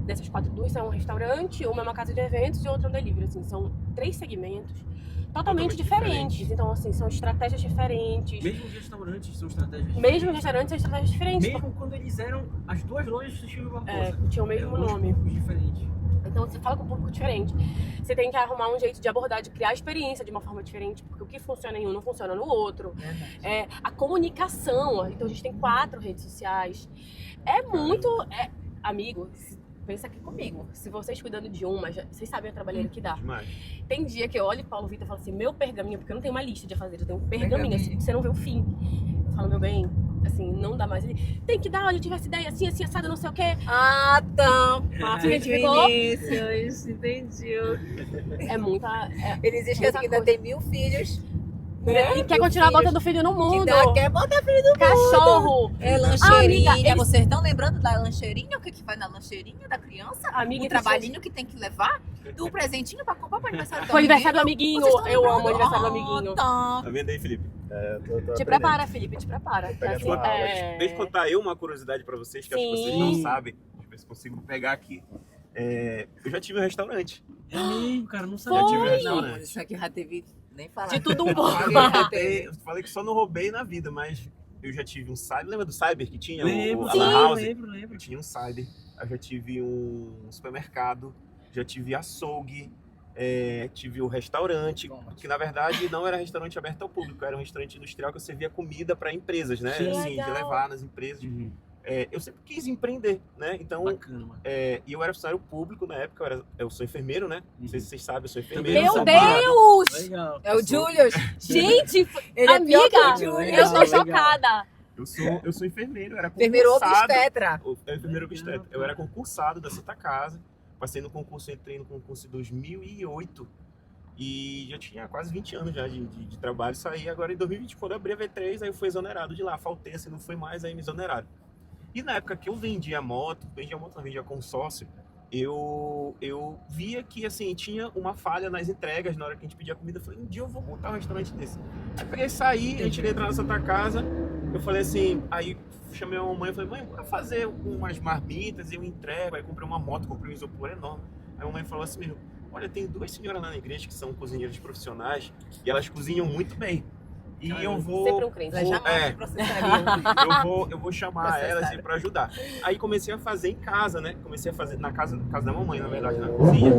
dessas 4, 2 são um restaurante, uma é uma casa de eventos e outra é um delivery, assim, são 3 segmentos totalmente diferentes. Então, assim, são estratégias diferentes. Mesmo os restaurantes são estratégias Mesmo os restaurantes são estratégias diferentes. Mesmo quando eles eram as duas lojas do Chico Barbosa. Tinha o mesmo Eram dois nome. públicos diferentes. Então você fala com um público diferente. Você tem que arrumar um jeito de abordar, de criar experiência de uma forma diferente, porque o que funciona em um não funciona no outro. A comunicação, então a gente tem 4 redes sociais. É muito. Amigo, pensa aqui comigo. Se vocês cuidando de uma, vocês sabem a trabalheira que dá. Demais. Tem dia que eu olho o Paulo Vitor e falo assim, meu pergaminho, porque eu não tenho uma lista de afazeres, eu tenho um pergaminho, assim, você não vê o fim. Eu falo, meu bem, assim, não dá mais. Ele, tem que dar, olha, eu tive essa ideia assim, assado, não sei o quê. Vinícius, entendi. É muita... Eles esquecem que ainda tem 1000 filhos. E quer continuar botando filho no mundo. Quer botar filho no mundo. Cachorro. É lancheirinha. Amiga, Vocês estão lembrando da lancheirinha? O que vai na lancheirinha da criança? Amiga, o trabalhinho que tem que levar? Do presentinho pra comprar pro aniversário do Foi aniversário do amiguinho. Vocês estão Eu lembrando? amo o aniversário do amiguinho. Tá. Tá vendo aí, Felipe? Te prepara, Felipe, te prepara. Deixa eu contar eu uma curiosidade pra vocês, que acho que vocês não sabem. Deixa eu ver se consigo pegar aqui. Eu já tive um restaurante. É mesmo, cara, não sabia. Já tive um Não, restaurante. isso aqui já teve nem falar. De tudo um pouco. Eu falei que só não roubei na vida, mas eu já tive um cyber. Lembra do cyber que tinha? Lembro, A Lan House? lembro. Eu tinha um cyber. Eu já tive um supermercado. Já tive açougue. Tive o restaurante, que na verdade não era restaurante aberto ao público, era um restaurante industrial que eu servia comida para empresas, né? Sim. Assim, de Legal. levar nas empresas. Eu sempre quis empreender, né? Então, Bacana, mano. e eu era funcionário público na época, eu sou enfermeiro, né? Não sei se vocês sabem, eu sou enfermeiro. Meu sou amado. Deus! Legal. É o Julius. Gente, Ele é pior que o amiga, Julius. eu tô Legal. chocada. Eu sou enfermeiro, eu era Enfermeiro concursado. obstetra. Enfermeiro obstetra. Eu era concursado da Santa Casa, Passei no concurso, entrei no concurso em 2008 e já tinha quase 20 anos já de trabalho. Saí agora em 2020, quando eu abri a V3, aí eu fui exonerado de lá. Faltei, assim, não foi mais, aí me exoneraram. E na época que eu vendia moto, não vendia consórcio, eu via que, assim, tinha uma falha nas entregas na hora que a gente pedia comida. Eu falei, um dia eu vou montar um restaurante desse. Aí peguei, saí, a gente veio entrar na Santa Casa. Eu falei assim, aí chamei a mamãe e falei, mãe, bora fazer umas marmitas e eu entrego. Aí comprei uma moto, comprei um isopor enorme. Aí a mamãe falou assim mesmo, olha, tem 2 senhoras lá na igreja que são cozinheiras profissionais e elas cozinham muito bem. E eu vou... Sempre um crente. Eu vou chamar elas para ajudar. Aí comecei a fazer em casa, né? Comecei a fazer na casa da mamãe, na verdade, na cozinha.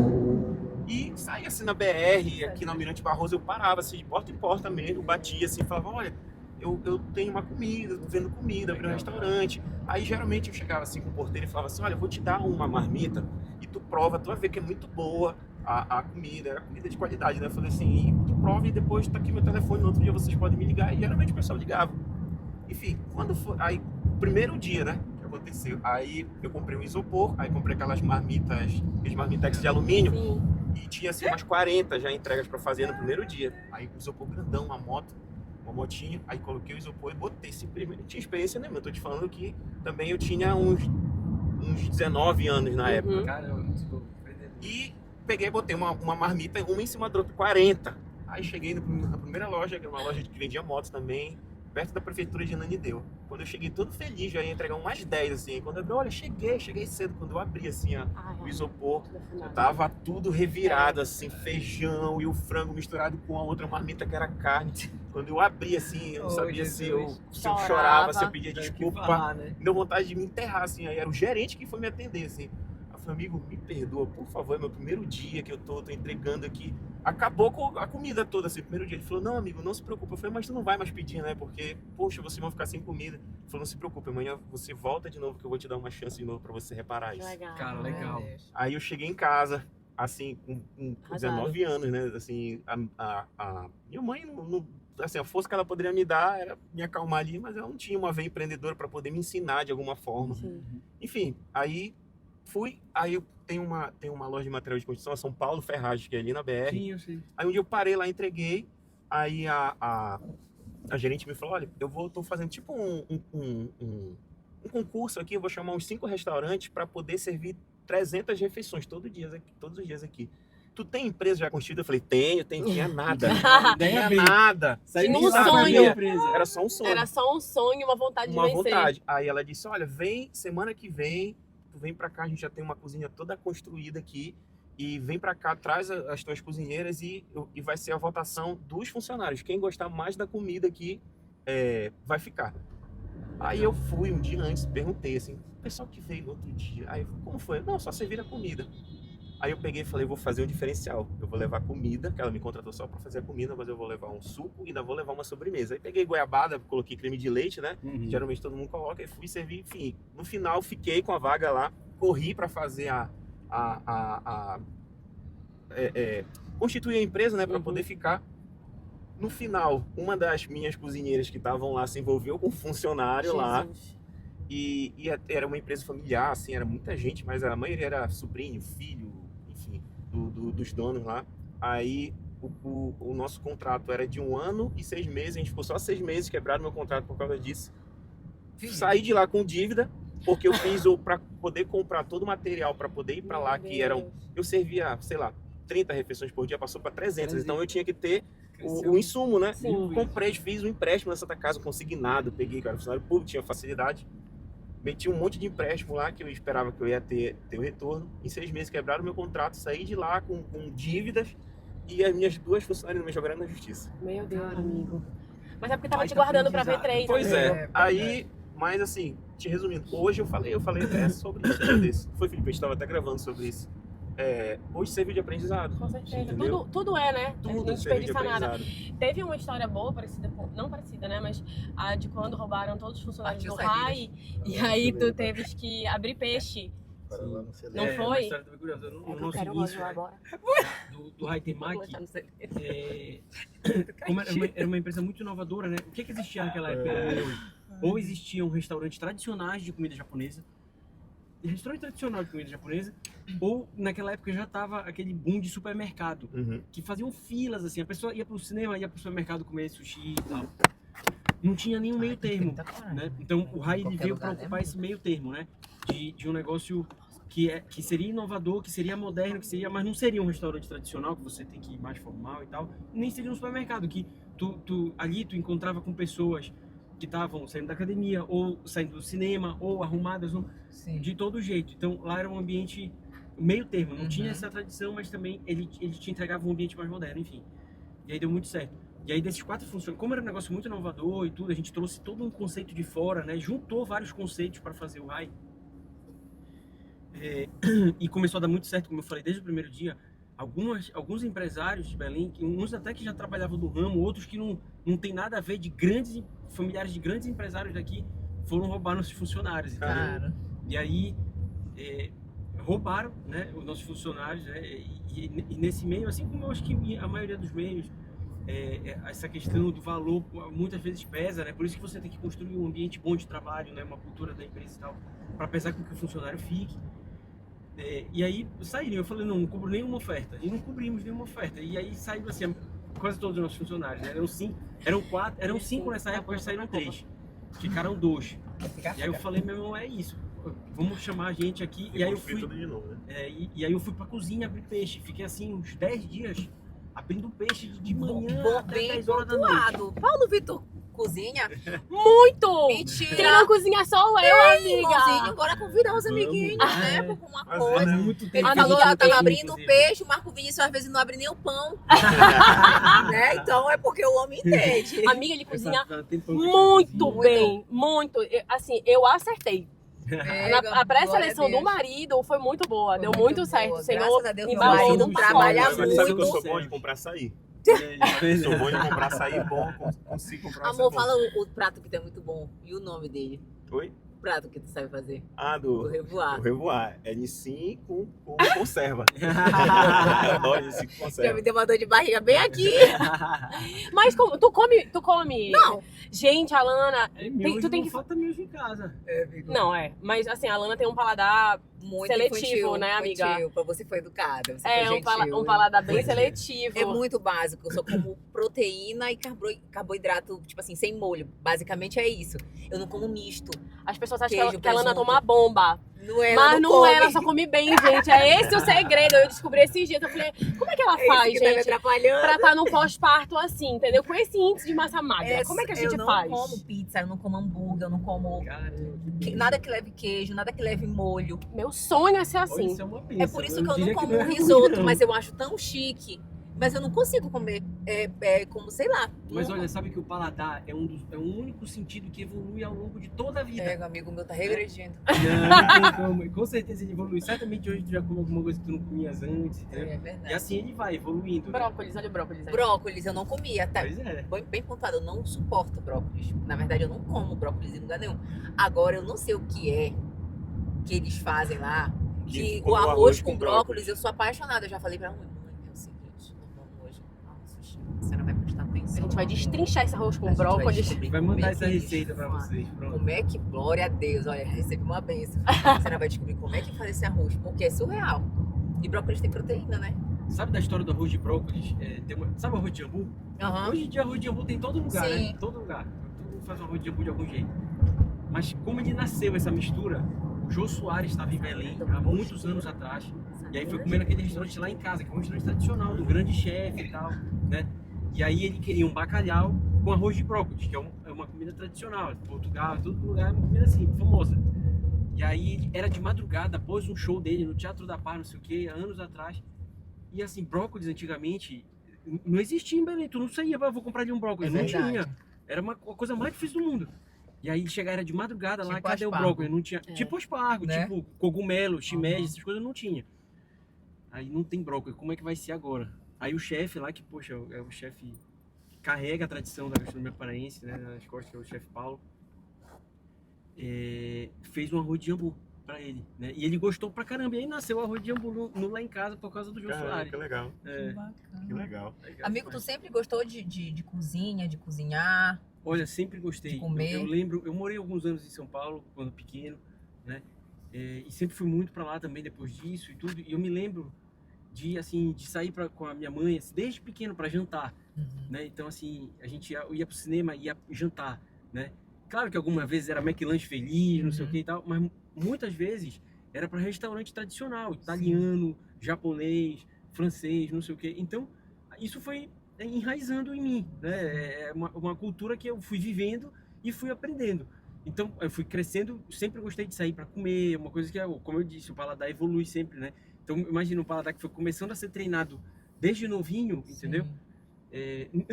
E saía assim na BR, aqui na Almirante Barroso, eu parava assim, de porta em porta mesmo, batia assim, falava, olha, eu tenho uma comida, tô vendo comida, abri um restaurante. Aí geralmente eu chegava assim com o porteiro e falava assim, olha, eu vou te dar uma marmita e tu prova, tu vai ver que é muito boa a comida, era comida de qualidade, né? Eu falei assim, tu prova e depois tá aqui meu telefone, no outro dia vocês podem me ligar. E geralmente o pessoal ligava. Enfim, quando foi, aí o primeiro dia, né, que aconteceu, aí eu comprei um isopor, aí comprei aquelas marmitas, aqueles marmitex de alumínio. Sim. E tinha assim umas 40 já entregas pra fazer no primeiro dia. Aí o isopor grandão, uma motinha, aí coloquei o isopor e botei, simplesmente, não tinha experiência nenhuma. Eu tô te falando que também eu tinha uns 19 anos na época. Caramba, E peguei e botei uma marmita, uma em cima da outra, 40. Aí cheguei na primeira loja, que era uma loja que vendia motos também, perto da prefeitura de Ananindeua. Quando eu cheguei todo feliz, já ia entregar umas 10, assim. Quando eu abri, olha, cheguei cedo. Quando eu abri, assim, o isopor, tava tudo revirado, assim, feijão e o frango misturado com a outra marmita que era carne. Quando eu abri, assim, eu não sabia se eu chorava, se eu pedia desculpa. né? Deu vontade de me enterrar, assim. Aí era o gerente que foi me atender, assim. Eu falei, amigo, me perdoa, por favor, é meu primeiro dia que eu tô entregando aqui. Acabou com a comida toda, assim, primeiro dia. Ele falou, não, amigo, não se preocupe. Eu falei, mas tu não vai mais pedir, né? Porque, poxa, vocês vão ficar sem comida. Ele falou, não se preocupe, amanhã você volta de novo que eu vou te dar uma chance de novo pra você reparar isso. Legal. Cara, legal. Aí eu cheguei em casa, assim, com 19 anos, né? Assim, a minha mãe, assim, a força que ela poderia me dar era me acalmar ali, mas ela não tinha uma veia empreendedora para poder me ensinar de alguma forma. Sim. Enfim, aí aí eu tenho uma loja de material de construção, a São Paulo Ferragens, que é ali na BR. Sim, eu sei. Aí um dia eu parei lá, entreguei, aí a gerente me falou, olha, tô fazendo tipo um concurso aqui, eu vou chamar uns 5 restaurantes para poder servir 300 refeições todos os dias aqui. Tu tem empresa já constituída? Eu falei, tinha nada. Não tinha nada. Tinha um sonho. Era só um sonho. Era só um sonho, uma vontade de vencer. Vontade. Aí ela disse, olha, vem semana que vem, tu vem pra cá, a gente já tem uma cozinha toda construída aqui, e vem pra cá, traz as tuas cozinheiras e vai ser a votação dos funcionários. Quem gostar mais da comida aqui vai ficar. Aí eu fui um dia antes, perguntei assim, o pessoal que veio no outro dia, aí como foi? Não, só servir a comida. Aí eu peguei e falei, vou fazer um diferencial. Eu vou levar comida, que ela me contratou só pra fazer a comida, mas eu vou levar um suco e ainda vou levar uma sobremesa. Aí peguei goiabada, coloquei creme de leite, né? Uhum. Geralmente todo mundo coloca, e fui servir, enfim. No final, fiquei com a vaga lá, corri pra fazer constituir a empresa, né? Pra poder ficar. No final, uma das minhas cozinheiras que estavam lá se envolveu com um funcionário lá. E era uma empresa familiar, assim, era muita gente, mas a maioria era sobrinho, filho, enfim, dos donos lá. Aí o nosso contrato era de 1 ano e 6 meses, a gente ficou só 6 meses, quebraram meu contrato por causa disso. Saí de lá com dívida, porque eu fiz para poder comprar todo o material para poder ir para lá, que eu servia, sei lá, 30 refeições por dia, passou para 300, então eu tinha que ter o insumo, né? Sim. Comprei, fiz um empréstimo na Santa Casa, consignado, peguei, cara, funcionário público, tinha facilidade. Meti um monte de empréstimo lá, que eu esperava que eu ia ter o retorno. Em 6 meses quebraram o meu contrato, saí de lá com dívidas e as minhas 2 funcionárias me jogaram na justiça. Meu Deus, amigo. Mas é porque tava te guardando pra V3. Pois né? Aí, mas assim, te resumindo, hoje eu falei até sobre isso. Foi, Felipe, a gente tava até gravando sobre isso. Hoje serviu de aprendizado. Com certeza. Entendeu? Tudo é, né? Tudo não serve de desperdiça nada. aprendizado. Teve uma história boa, não parecida, né? Mas a de quando roubaram todos os funcionários do RAI. E aí tu teves que abrir peixe. Não foi? Uma história também curiosa. No nosso início, agora. do Rai Temaki, como era uma empresa muito inovadora, né? O que existia naquela época? Ou existiam restaurantes tradicionais de comida japonesa, restaurante tradicional de comida japonesa, ou naquela época já tava aquele boom de supermercado, que faziam filas, assim, a pessoa ia pro cinema, ia pro supermercado comer sushi e tal. Não tinha nenhum meio termo, né? Então o Rai ele veio para ocupar esse meio termo, né? De um negócio que seria inovador, que seria moderno, mas não seria um restaurante tradicional, que você tem que ir mais formal e tal, nem seria um supermercado, que ali tu encontrava com pessoas que estavam saindo da academia, ou saindo do cinema, ou arrumadas de todo jeito. Então lá era um ambiente meio termo, não tinha essa tradição, mas também ele te entregava um ambiente mais moderno, enfim. E aí deu muito certo. E aí desses 4 funcionários, como era um negócio muito inovador e tudo, a gente trouxe todo um conceito de fora, né? Juntou vários conceitos para fazer o Rai. E começou a dar muito certo, como eu falei, desde o primeiro dia. Alguns empresários de Belém, uns até que já trabalhavam do ramo, outros que não tem nada a ver, de grandes familiares de grandes empresários daqui, foram roubar nossos funcionários. Cara. E aí roubaram, né, os nossos funcionários, né, e nesse meio, assim como eu acho que a maioria dos meios, essa questão do valor muitas vezes pesa, né? Por isso que você tem que construir um ambiente bom de trabalho, né? Uma cultura da empresa e tal, para pesar com que o funcionário fique. E aí saíram, eu falei, não cobro nenhuma oferta, e não cobrimos nenhuma oferta. E aí saiu assim, quase todos os nossos funcionários, né? Eram 5 nessa época, saíram 3, ficaram 2. E aí eu falei, meu irmão, é isso, vamos chamar a gente aqui. E aí eu fui, tudo de novo, né? e aí eu fui pra cozinha abrir peixe, fiquei assim uns 10 dias abrindo peixe de manhã até Bem 10 horas da noite. pontuado. Paulo Vitor cozinha? Muito! Mentira! Quem não cozinha só eu, amiga! Irmãozinho, bora convidar os amiguinhos, né? Por uma Mas coisa. né? Muito tempo. Ele Ah, falou não, que ela tava tem, abrindo o inclusive. peixe, o Marco Vinícius às vezes não abre nem o pão. Né? Então é porque o homem entende. Amiga, ele cozinha Tá tempão que eu muito cozinho. bem, muito. Assim, eu acertei. A pré-seleção do Deus. marido foi muito boa, Foi deu muito muito certo. boa. O Senhor Graças a Deus, meu embalou marido no trabalha sonho. Mas sabe que eu muito. sou bom de comprar açaí? É, Sou bom de comprar açaí bom, consigo comprar açaí Amor, bom. fala o prato que tu é muito bom. E o nome dele? Oi? O prato que tu sabe fazer. Ah, O do revoar. revoar. É Nissin com conserva. Eu adoro Nissin com Já conserva. me deu uma dor de barriga bem aqui. Mas como, tu come? Não. Gente, a Lana... Miojo, tu tem não que... falta miojo em casa. Não, mas assim, a Lana tem um paladar Muito seletivo, infantil, né, amiga? Infantil, pra você foi educada. Você É, foi gentil. um paladar bem Infantil. seletivo. É muito básico. Eu só como proteína e carboidrato, tipo assim, sem molho. Basicamente é isso. Eu não como misto. As pessoas acham Queijo, que a Lana presunto. toma bomba. Não é, Mas não come. é, ela só come bem, gente. É esse o segredo. Eu descobri esses dias. Eu falei, como é que ela É isso faz, que tá me gente? atrapalhando. Pra estar no pós-parto assim, entendeu? Com esse índice de massa magra. Como é que a gente faz? Eu não como pizza, eu não como hambúrguer, eu não como Cara, nada que leve queijo, nada que leve molho. Meu sonho é ser olha, assim. isso é uma É bênção. por isso que eu não diria como não é ruim, risoto, não. mas eu acho tão chique. Mas eu não consigo comer como, sei lá. Mas não- olha, sabe que o paladar é um único sentido que evolui ao longo de toda a vida. É, um amigo meu tá regredindo. Não tem como. Com certeza ele evolui. Certamente hoje tu já comeu alguma coisa que tu não comias antes, entendeu? É E verdade. assim ele vai evoluindo. né? Brócolis, olha o brócolis aí. Brócolis eu não comia, tá? Pois é. Bem pontuado, eu não suporto brócolis. Na verdade, eu não como brócolis em lugar nenhum. Agora, eu não sei o que é que eles fazem lá. Que Como o arroz com brócolis, eu sou apaixonada. Eu já falei pra mãe, é o seguinte, nós vamos hoje sushi. Você não vai prestar atenção. A gente vai destrinchar esse arroz A com gente vai brócolis. descobrir Vai como mandar é essa que eles receita pra fazem. vocês. Pronto. Como é que, glória a Deus, olha, recebi uma bênção. Você não vai descobrir como é que faz esse arroz, porque é surreal. E brócolis tem proteína, né? Sabe da história do arroz de brócolis? Sabe o arroz de jambu? Aham. Hoje em dia arroz de jambu tem em todo lugar, Sim. né? Todo lugar. Todo mundo faz um arroz de jambu de algum jeito. Mas como ele nasceu essa mistura, o Jô Soares estava em Belém há muitos anos atrás. E aí foi comer naquele restaurante lá em casa, que é um restaurante tradicional, do grande chefe e tal, né? E aí ele queria um bacalhau com arroz de brócolis, que é uma comida tradicional. Portugal, todo lugar é uma comida assim, famosa. E aí ele era de madrugada, após um show dele no Teatro da Paz, não sei o que, há anos atrás. E assim, brócolis antigamente não existia em Belém. Tu não saía, vou comprar ali um brócolis. É Não verdade. tinha. Era uma coisa mais difícil do mundo. E aí chegar era de madrugada lá, Tipo cadê o aspargo. brócolis? Não tinha. É. Tipo aspargo, Né? tipo cogumelo, shimeji, Uhum. essas coisas não tinha. Aí não tem brócolis, como é que vai ser agora? Aí o chefe lá, que poxa, é o chefe que carrega a tradição da gastronomia paraense, né, nas costas, que é o chefe Paulo, fez um arroz de jambu pra ele, né? E ele gostou pra caramba, e aí nasceu o arroz de jambu no lá em casa por causa do Jô Soares. Que legal, É, que legal. legal Amigo, tu demais. sempre gostou de cozinha, de cozinhar? Olha, sempre gostei. De comer. Eu lembro, eu morei alguns anos em São Paulo, quando pequeno, né? E sempre fui muito para lá também depois disso e tudo. E eu me lembro de sair com a minha mãe assim, desde pequeno para jantar, né? Então assim, a gente ia pro cinema e ia jantar, né? Claro que algumas vezes era McLanche feliz, não sei o que e tal, mas muitas vezes era para restaurante tradicional, italiano, japonês, francês, não sei o que. Então isso foi enraizando em mim, né? É uma cultura que eu fui vivendo e fui aprendendo. Então, eu fui crescendo, sempre gostei de sair para comer, uma coisa que, como eu disse, o paladar evolui sempre, né? Então, imagina um paladar que foi começando a ser treinado desde novinho, entendeu?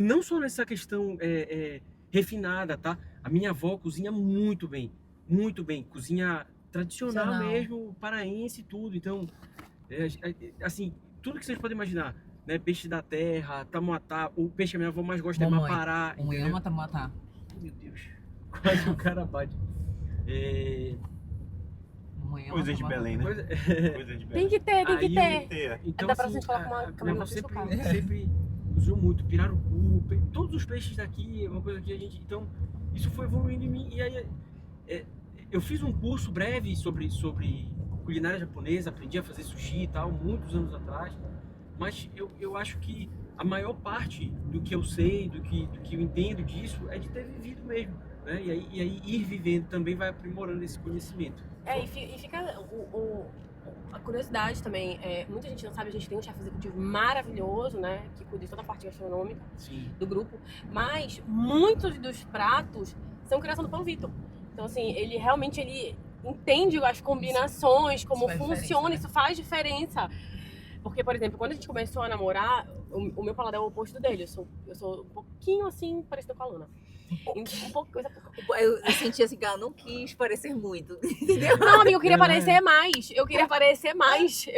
Não só nessa questão refinada, tá? A minha avó cozinha muito bem, cozinha tradicional mesmo, paraense e tudo. Então, assim, tudo que vocês podem imaginar, né? Peixe da terra, tamoatá, o peixe que a minha avó mais gosta é mapará. Mamãe ama tamoatá. Meu Deus. Quase o cara bate. Coisa de Belém, né? Coisa de Belém. Tem que ter. Então, dá pra gente colocar uma câmera na sempre usou muito pirarucu, todos os peixes daqui, uma coisa que a gente... Então, isso foi evoluindo em mim. E aí, eu fiz um curso breve sobre culinária japonesa, aprendi a fazer sushi e tal, muitos anos atrás. Mas eu acho que a maior parte do que eu sei, do que eu entendo disso, é de ter vivido mesmo. Né? E aí ir vivendo também vai aprimorando esse conhecimento. E fica a curiosidade também, muita gente não sabe, a gente tem um chefe executivo maravilhoso, né, que cuida de toda a parte gastronômica do grupo, mas muitos dos pratos são criação do Paulo Vitor. Então assim, ele realmente entende as combinações, como funciona, isso faz diferença. Porque, por exemplo, quando a gente começou a namorar, o meu paladar é o oposto dele. Eu sou um pouquinho assim, parecida com a Luna. Eu senti assim que ela não quis parecer muito, entendeu? Não, amiga, eu queria parecer mais. Eu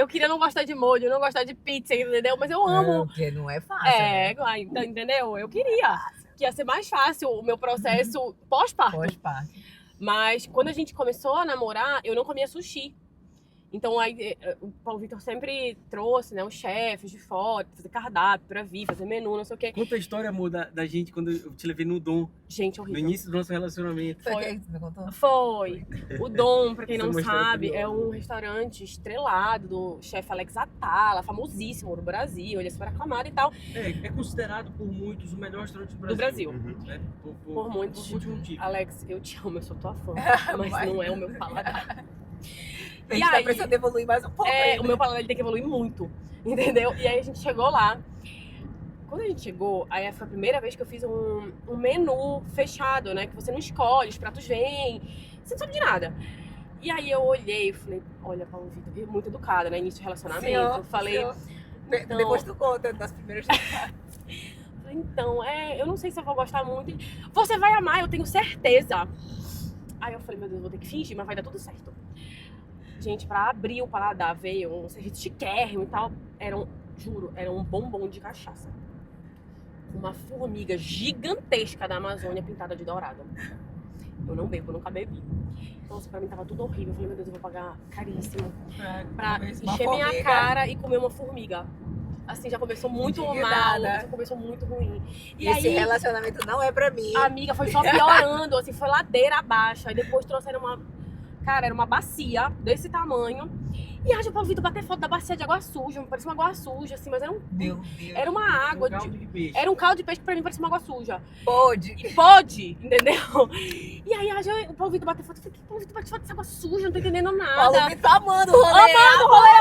queria não gostar de molho, não gostar de pizza, entendeu? Mas eu amo. Porque não é fácil. Né? Então, entendeu? Eu queria. Que ia ser mais fácil o meu processo pós-parto. Mas quando a gente começou a namorar, eu não comia sushi. Então aí o Paulo Vitor sempre trouxe, né, os chefes de fora, fazer cardápio pra vir, fazer menu, não sei o quê. Conta a história, amor, da gente quando eu te levei no Dom. Gente, horrível. No início do nosso relacionamento. Foi que você me contou? Foi. O Dom, pra quem não sabe, é um restaurante estrelado do chefe Alex Atala, famosíssimo no Brasil, ele é super aclamado e tal. É considerado por muitos o melhor restaurante do Brasil. Né? Por muitos motivos. Alex, eu te amo, eu sou tua fã, mas não é o meu paladar. A gente tá precisando evoluir mais um pouco. O meu paladar tem que evoluir muito, entendeu? E aí a gente chegou lá. Quando a gente chegou, aí foi a primeira vez que eu fiz um menu fechado, né? Que você não escolhe, os pratos vêm, você não sabe de nada. E aí eu olhei e falei, olha, Paulo Vitor, eu muito educada, né? Início de relacionamento. Falei. Então, depois tu conta das primeiras. Falei, então, eu não sei se eu vou gostar muito. Você vai amar, eu tenho certeza. Aí eu falei, meu Deus, vou ter que fingir, mas vai dar tudo certo. Gente, pra abrir o paladar veio um serviço chiquérrimo e tal. Era um bombom de cachaça. Uma formiga gigantesca da Amazônia pintada de dourado. Eu não bebo, nunca bebi. Então, assim, pra mim tava tudo horrível. Eu falei, meu Deus, eu vou pagar caríssimo pra encher minha cara e comer uma formiga. Assim, já começou muito mal, já começou muito ruim. E esse relacionamento não é pra mim. A amiga foi só piorando, assim, foi ladeira abaixo. Aí depois trouxeram era uma bacia desse tamanho. E aí o Paulo Vitor bater foto da bacia de água suja, parecia uma água suja, assim, mas era uma água era um caldo de peixe que pra mim parecia uma água suja. Pode, entendeu? E aí o Paulo Vitor bater foto, eu falei, Paulo Vitor bate foto dessa água suja, não tô entendendo nada. Paulo Vitor amando o rolê.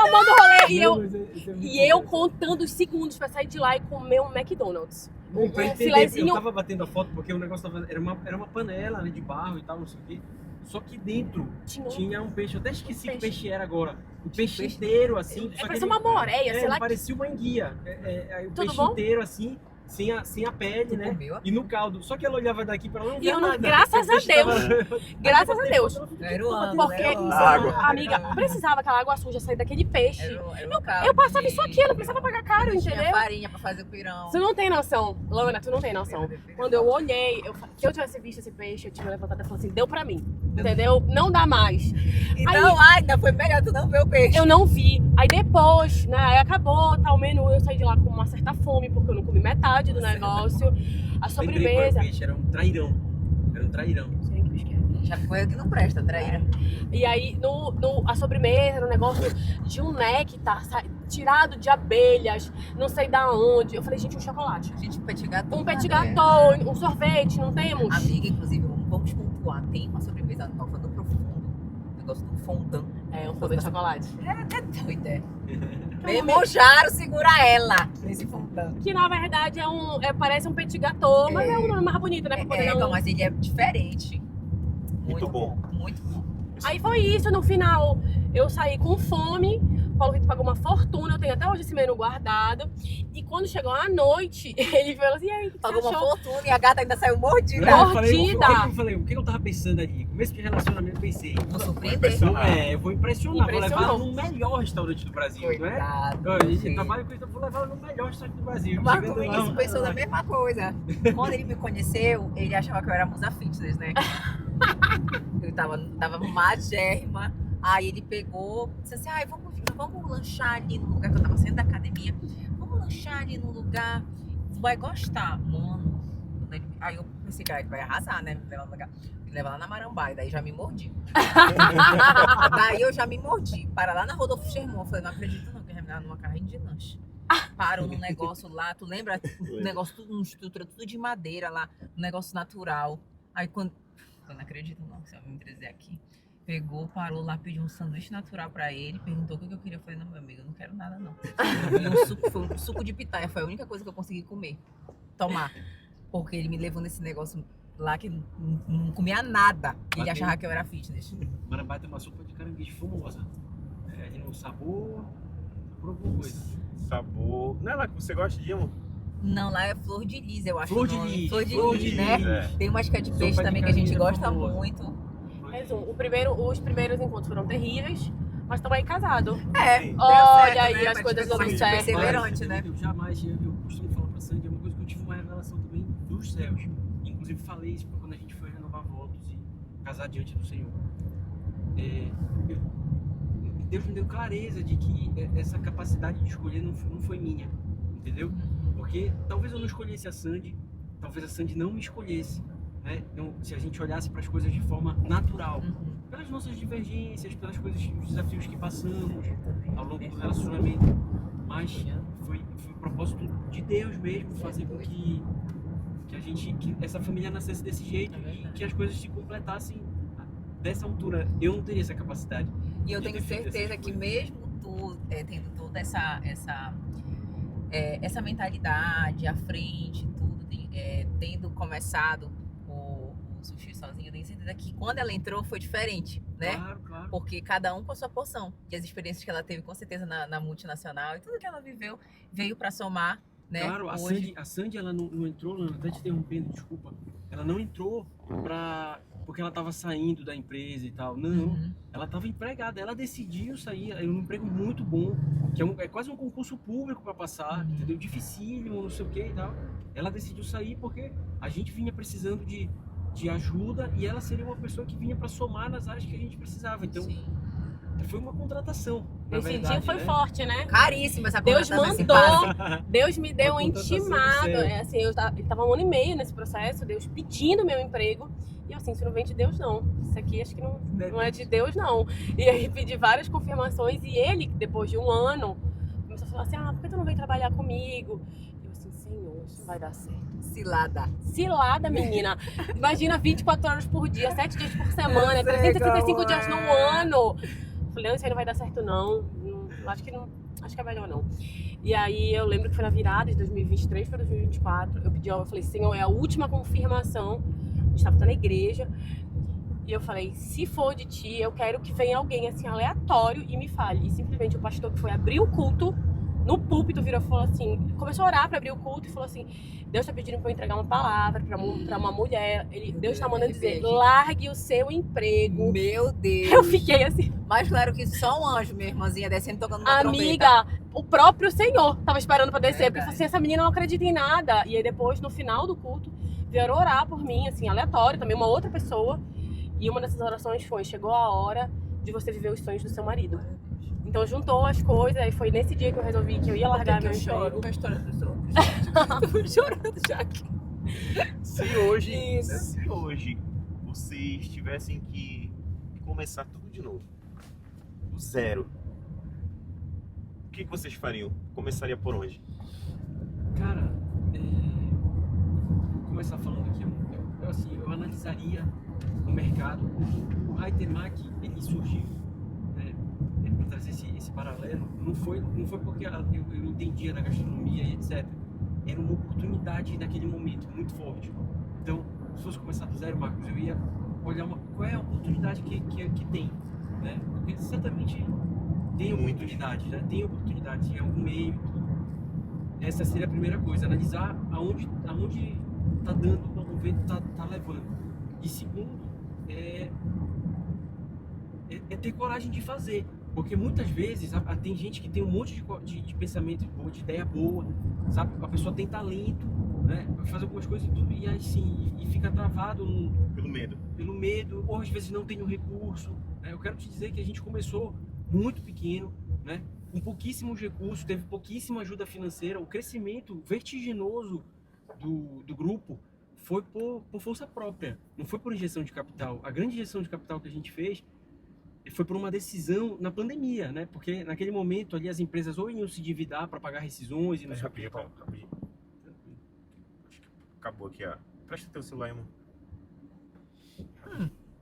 Amando o rolê. E eu contando os segundos pra sair de lá e comer um McDonald's. Um filezinho. Eu tava batendo a foto porque o negócio era uma panela, né, de barro e tal, não sei o quê. Só que dentro tinha um peixe, eu até esqueci que peixe era agora. O peixe inteiro, assim. Parecia uma moreia, sei lá. Parecia uma enguia. O tudo peixe bom? Inteiro, assim, sem a pele, né? E no caldo. Só que ela olhava daqui pra ela não ver nada. Graças a Deus. Graças a Deus. Era o ano, porque, amiga, precisava aquela água suja sair daquele peixe. Eu passava isso aqui, eu não precisava pagar caro, entendeu? Tinha farinha pra fazer o pirão. Tu não tem noção, Lana, tu não tem noção. Quando eu olhei, se eu tivesse visto esse peixe, eu tinha levantado e falado assim, deu pra mim. Entendeu? Não dá mais. Então, ainda foi melhor tu não ver o peixe. Eu não vi. Aí depois, né, aí acabou tal menu, eu saí de lá com uma certa fome, porque eu não comi metade do negócio. A sobremesa. Peixe, era um trairão. Não sei que peixe que é. Já coisa que não presta, traíra. E aí, a sobremesa era um negócio de um néctar tirado de abelhas, não sei da onde. Eu falei, gente, um chocolate. Gente, petit gâteau. Um petit gâteau, um sorvete, não temos? Amiga, inclusive, vamos pontuar. Tem uma sobremesa nova no Profundo. O negócio do fondant. É, um sorvete de chocolate. É doida. Meu Mojaro segura ela nesse fondant. Que na verdade parece um petit gâteau, mas é um nome mais bonito, né? Pra poder Então, mas ele é diferente. Muito bom. Muito bom. Aí foi isso, no final eu saí com fome, o Paulo Vitor pagou uma fortuna, eu tenho até hoje esse menu guardado. E quando chegou a noite, ele falou assim, e aí, o que Pagou você uma achou? fortuna e a gata ainda saiu mordida. O que eu tava pensando ali? Começo de relacionamento, pensei. Vou surpreender. Eu vou impressionar, vou levar ela Impressionou. no melhor restaurante do Brasil, não é? Coitado. A gente trabalha com isso, eu vou levar ela no melhor restaurante do Brasil. O Marco Chegando lá, Vinícius pensou na mesma coisa. Quando ele me conheceu, ele achava que eu era musa fitness, né? Eu tava magérrima. Aí ele pegou, disse assim, vamos lanchar ali no lugar que eu tava saindo da academia. Vamos lanchar ali no lugar, tu vai gostar. Mano, aí eu pensei, cara, ele vai arrasar, né? Me levar lá na Marambaia, daí já me mordi. Daí eu já me mordi. Para lá na Rodolfo Scherman, eu falei, não acredito não, que vai me dar numa carrinha de lanche. Parou num negócio lá, tu lembra? O negócio tudo, uma estrutura, tudo de madeira lá, um negócio natural. Aí quando... Eu não acredito não, que você vai me trazer aqui. Pegou, parou lá, pediu um sanduíche natural pra ele, perguntou o que eu queria. Eu falei, não, meu amigo, eu não quero nada não. E um suco de pitaia, foi a única coisa que eu consegui comer, tomar. Porque ele me levou nesse negócio lá que não comia nada. Ele achava que eu era fitness. Marambá tem uma sopa de caranguejo famosa. É no sabor, por alguma coisa. Sabor. Não é lá que você gosta de, amor? Não, lá é flor de lis, eu acho. Flor de lis. Flor de lis, né? É. Tem uma isca de Sopa peixe de também que a gente caranguejo gosta famosa. muito. Resumo, os primeiros encontros foram terríveis, mas estamos aí casados. Sim. Deu Olha certo, aí, né? as coisas Pra dando gente certo. perseverante, né? Eu jamais, eu costumo falar pra Sandy, é uma coisa que eu tive uma revelação também dos céus. Inclusive falei isso quando a gente foi renovar votos e casar diante do Senhor. Deus me deu clareza de que essa capacidade de escolher não foi minha, entendeu? Porque talvez eu não escolhesse a Sandy, talvez a Sandy não me escolhesse, né? Então, se a gente olhasse para as coisas de forma natural, pelas nossas divergências, pelas coisas, os desafios que passamos ao longo do relacionamento, mas foi o propósito de Deus mesmo fazer com que essa família nascesse desse jeito e que as coisas se completassem dessa altura. Eu não teria essa capacidade. E eu tenho certeza que mesmo tu tendo toda essa mentalidade à frente, tudo, tendo começado o sushi sozinho, eu tenho certeza que quando ela entrou foi diferente, né? Claro, claro. Porque cada um com a sua porção. E as experiências que ela teve, com certeza, na multinacional e tudo que ela viveu, veio para somar, né? Claro, a Sandy ela não entrou, Lana, até te interrompendo, desculpa. Ela não entrou porque ela estava saindo da empresa e tal. Não, ela estava empregada. Ela decidiu sair. É um emprego muito bom, que é quase um concurso público para passar, entendeu? Dificílimo, não sei o que e tal. Ela decidiu sair porque a gente vinha precisando de ajuda e ela seria uma pessoa que vinha para somar nas áreas que a gente precisava. Então, foi uma contratação. Esse dia foi forte, né? Caríssima essa Deus contratação, mandou, Deus me deu um Uma contratação intimado. séria. Assim, ele tava 1 ano e meio nesse processo, Deus pedindo meu emprego. E eu assim, isso não vem de Deus, não. Isso aqui acho que não é de Deus, não. E aí pedi várias confirmações e ele, depois de 1 ano, começou a falar assim, por que tu não vem trabalhar comigo? E eu assim, Senhor, isso não vai dar certo. Cilada, menina. Imagina 24 horas por dia, 7 dias por semana, 365 dias no ano. Falei, não, isso aí não vai dar certo, não. Acho que é melhor não. E aí eu lembro que foi na virada de 2023 para 2024. Eu falei, Senhor, é a última confirmação. A gente estava na igreja. E eu falei, se for de ti, eu quero que venha alguém assim aleatório e me fale. E simplesmente o pastor que foi abrir o culto, no púlpito, virou e falou assim, começou a orar para abrir o culto e falou assim, Deus está pedindo para eu entregar uma palavra para uma mulher. Deus está mandando dizer, largue o seu emprego. Meu Deus. Eu fiquei assim. Mais claro que só um anjo, minha irmãzinha, descendo tocando uma Amiga, trombeta. o próprio Senhor tava esperando para descer. Verdade. Porque assim, essa menina não acredita em nada. E aí depois, no final do culto, vieram orar por mim, assim, aleatório, também uma outra pessoa. E uma dessas orações foi, chegou a hora de você viver os sonhos do seu marido. Então juntou as coisas, e foi nesse dia que eu resolvi que eu ia largar meu emprego. Com a história dos outros. Tô chorando já aqui. Se hoje você vocês tivessem que começar tudo de novo, do zero, o que vocês fariam? Começaria por onde? Cara, vou começar falando aqui. Eu analisaria o mercado. O Ritemac, ele surgiu, né, para trazer esse paralelo. Não foi porque eu entendia da gastronomia e etc. Era uma oportunidade naquele momento muito forte. Então, se fosse começar do zero, Marcos, eu ia olhar qual é a oportunidade que tem, né? Porque certamente tem oportunidade, né? Tem oportunidade em algum meio. Essa seria a primeira coisa, analisar aonde tá dando, o vento tá levando. E segundo, é ter coragem de fazer. Porque muitas vezes tem gente que tem um monte de pensamento boa, de ideia boa, sabe? A pessoa tem talento, né? Vai fazer algumas coisas e tudo, e aí sim, e fica travado pelo medo, ou às vezes não tem um recurso, né? Eu quero te dizer que a gente começou muito pequeno, né? Com pouquíssimos recursos, teve pouquíssima ajuda financeira. O crescimento vertiginoso do grupo foi por força própria, não foi por injeção de capital. A grande injeção de capital que a gente fez foi por uma decisão na pandemia, né? Porque naquele momento ali as empresas ou iam se endividar para pagar rescisões e não sei o que. Rapidinho. Acho que acabou aqui, ó. Presta teu celular, irmão.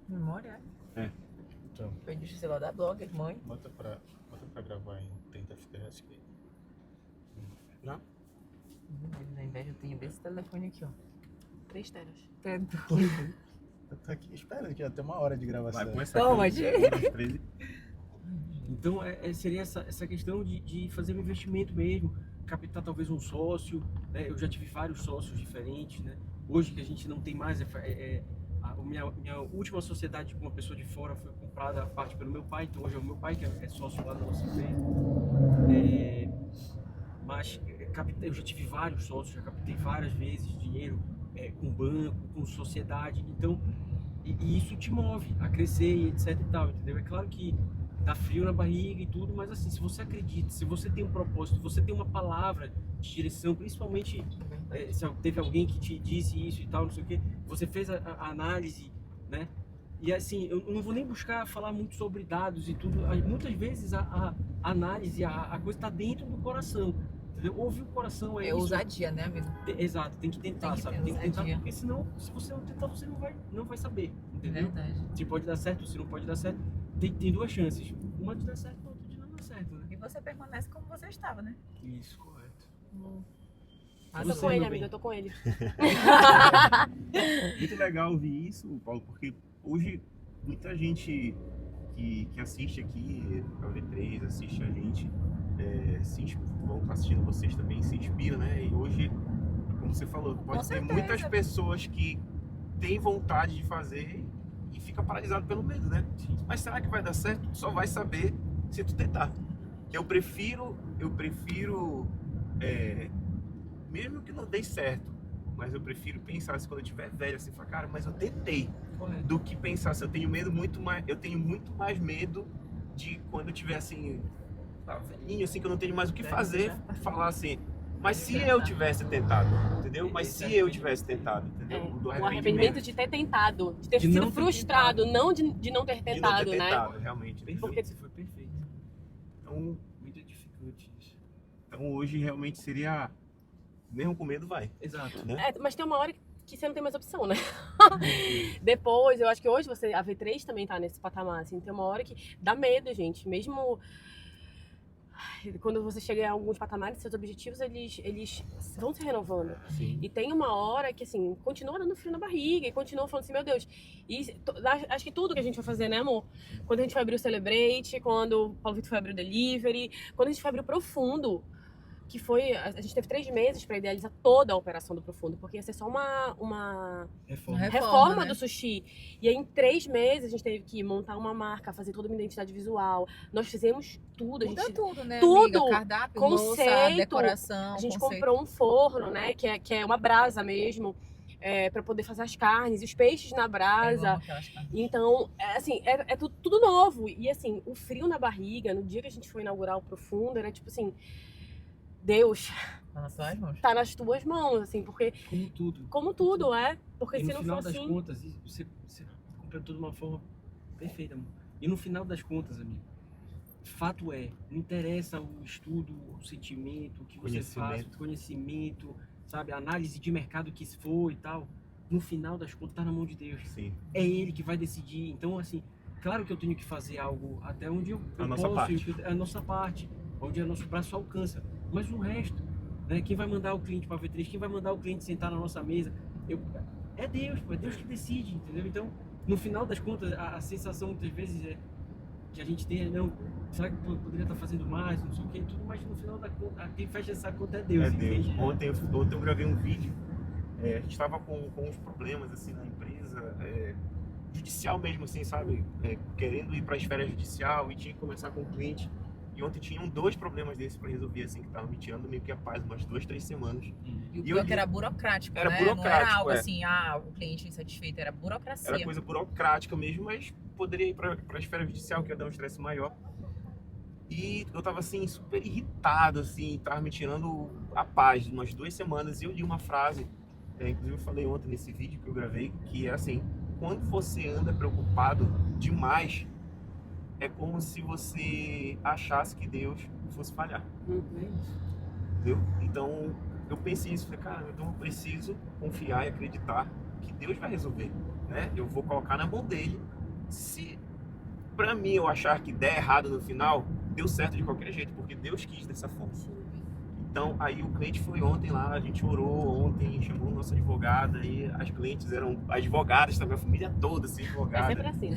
Memória. Então, Perdi o celular da blogger, mãe. bota pra gravar em 30 FPS. Já? Na inveja eu tenho desse telefone aqui, ó. 3 teras. Eu tô aqui esperando aqui até uma hora de gravação. Vai, põe essa Toma, aqui. gente. 13. Então seria essa questão de fazer um investimento mesmo, captar talvez um sócio, né? Eu já tive vários sócios diferentes, né? Hoje que a gente não tem mais, minha última sociedade com uma pessoa de fora foi comprada a parte pelo meu pai, então hoje é o meu pai que é sócio lá da nossa empresa. Mas eu já tive vários sócios, já captei várias vezes dinheiro com banco, com sociedade, então e isso te move a crescer e etc e tal, entendeu? É claro que dá frio na barriga e tudo, mas assim, se você acredita, se você tem um propósito, você tem uma palavra de direção, principalmente se teve alguém que te disse isso e tal, não sei o que, você fez a análise, né? E assim, eu não vou nem buscar falar muito sobre dados e tudo, muitas vezes a análise, a coisa está dentro do coração, entendeu? Ouvir o coração É isso. ousadia, né, amigo? Exato, tem que tentar, Tem que sabe? ter Tem que tentar, ousadia. porque senão, se você não tentar, você não vai saber, É entendeu? verdade. Se pode dar certo, se não pode dar certo, tem duas chances. Uma de dar certo, outra de não dar certo, né? E você permanece como você estava, né? Isso, correto. Eu Você, tô com ele, meu amiga, bem. eu tô com ele. Muito legal ouvir isso, Paulo, porque hoje muita gente que assiste aqui a V3, assiste a gente, vão estar assistindo vocês também, se inspira, né? E hoje, como você falou, pode ter certeza. muitas pessoas que têm vontade de fazer e fica paralisado pelo medo, né? Mas será que vai dar certo? Só vai saber se tu tentar. Eu prefiro mesmo que não dê certo, mas eu prefiro pensar assim, quando eu tiver velho, assim, falar, cara, mas eu tentei, Correto. do que pensar assim, eu tenho muito mais medo de quando eu tiver assim, velhinho, assim, que eu não tenho mais o que fazer, falar assim, mas se eu tivesse tentado, entendeu? Mas se eu tivesse tentado, entendeu? Do O arrependimento de ter tentado, de ter De sido não ter frustrado, não de não ter de não ter tentado, né? tentado, realmente. entendeu? Perfeito, você foi perfeito. Então, Muito edificante isso. então hoje realmente seria, mesmo com medo, vai. Exato. Né? Mas tem uma hora que você não tem mais opção, né? Depois, eu acho que hoje a V3 também tá nesse patamar, assim, tem uma hora que dá medo, gente. Mesmo quando você chega a alguns patamares, seus objetivos, eles vão se renovando. Sim. E tem uma hora que, assim, continua dando frio na barriga e continua falando assim, meu Deus. E acho que tudo que a gente vai fazer, né, amor? Quando a gente vai abrir o Celebrate, quando o Paulo Vitor foi abrir o Delivery, quando a gente foi abrir o Profundo, que foi... A gente teve 3 meses para idealizar toda a operação do Profundo, porque ia ser só uma reforma né? do sushi. E aí, em 3 meses, a gente teve que montar uma marca, fazer toda uma identidade visual. Nós fizemos tudo. Muda tudo, né, tudo, amiga? Cardápio, conceito, moça, decoração, A gente conceito. comprou um forno, né? Que é uma brasa mesmo, para poder fazer as carnes e os peixes na Eu brasa. amo aquelas carnes. Então, assim, é tudo novo. E assim, o frio na barriga, no dia que a gente foi inaugurar o Profundo, era tipo assim, Deus, Tá nas suas mãos. tá nas tuas mãos, assim, porque Como tudo. como tudo, é? Porque E se no não final for das assim... contas, você papel de uma forma perfeita, amor. E no final das contas, amigo, fato é, não interessa o estudo, o sentimento, o que você faz, o conhecimento, sabe, a análise de mercado que se for e tal, no final das contas tá na mão de Deus. Sim. É Ele que vai decidir. Então, assim, claro que eu tenho que fazer algo até onde eu nossa posso, parte. a nossa parte, onde o nosso braço alcança. Mas o resto, né, quem vai mandar o cliente para a V3, quem vai mandar o cliente sentar na nossa mesa, é Deus, pô, é Deus que decide, entendeu? Então, no final das contas, a sensação muitas vezes é que a gente tem, não, será que eu poderia estar fazendo mais, não sei o que, tudo, mas no final da conta, quem fecha essa conta é Deus. É Deus. Entende? Ontem eu gravei um vídeo, a gente estava com uns problemas assim na empresa, judicial mesmo assim, sabe? Querendo ir para a esfera judicial e tinha que conversar com o cliente. E ontem tinham 2 problemas desses para resolver, assim, que estavam me tirando meio que a paz, umas 2, 3 semanas. E o pior que era burocrático, Era né? burocrático, não era algo é. assim, o cliente insatisfeito, era burocracia. Era coisa burocrática mesmo, mas poderia ir para a esfera judicial, que ia dar um estresse maior. E eu tava assim, super irritado, assim, tava me tirando a paz, umas 2 semanas. E eu li uma frase, inclusive eu falei ontem nesse vídeo que eu gravei, que é assim: quando você anda preocupado demais, é como se você achasse que Deus fosse falhar. Entendeu? Então eu pensei isso, falei, cara, então eu preciso confiar e acreditar que Deus vai resolver, né? Eu vou colocar na mão dele. Se pra mim eu achar que der errado no final, deu certo de qualquer jeito, porque Deus quis dessa forma. Então aí o cliente foi ontem lá, a gente orou ontem, chamou o nosso advogado, e as clientes eram advogadas também, a família toda assim, É advogada. sempre assim.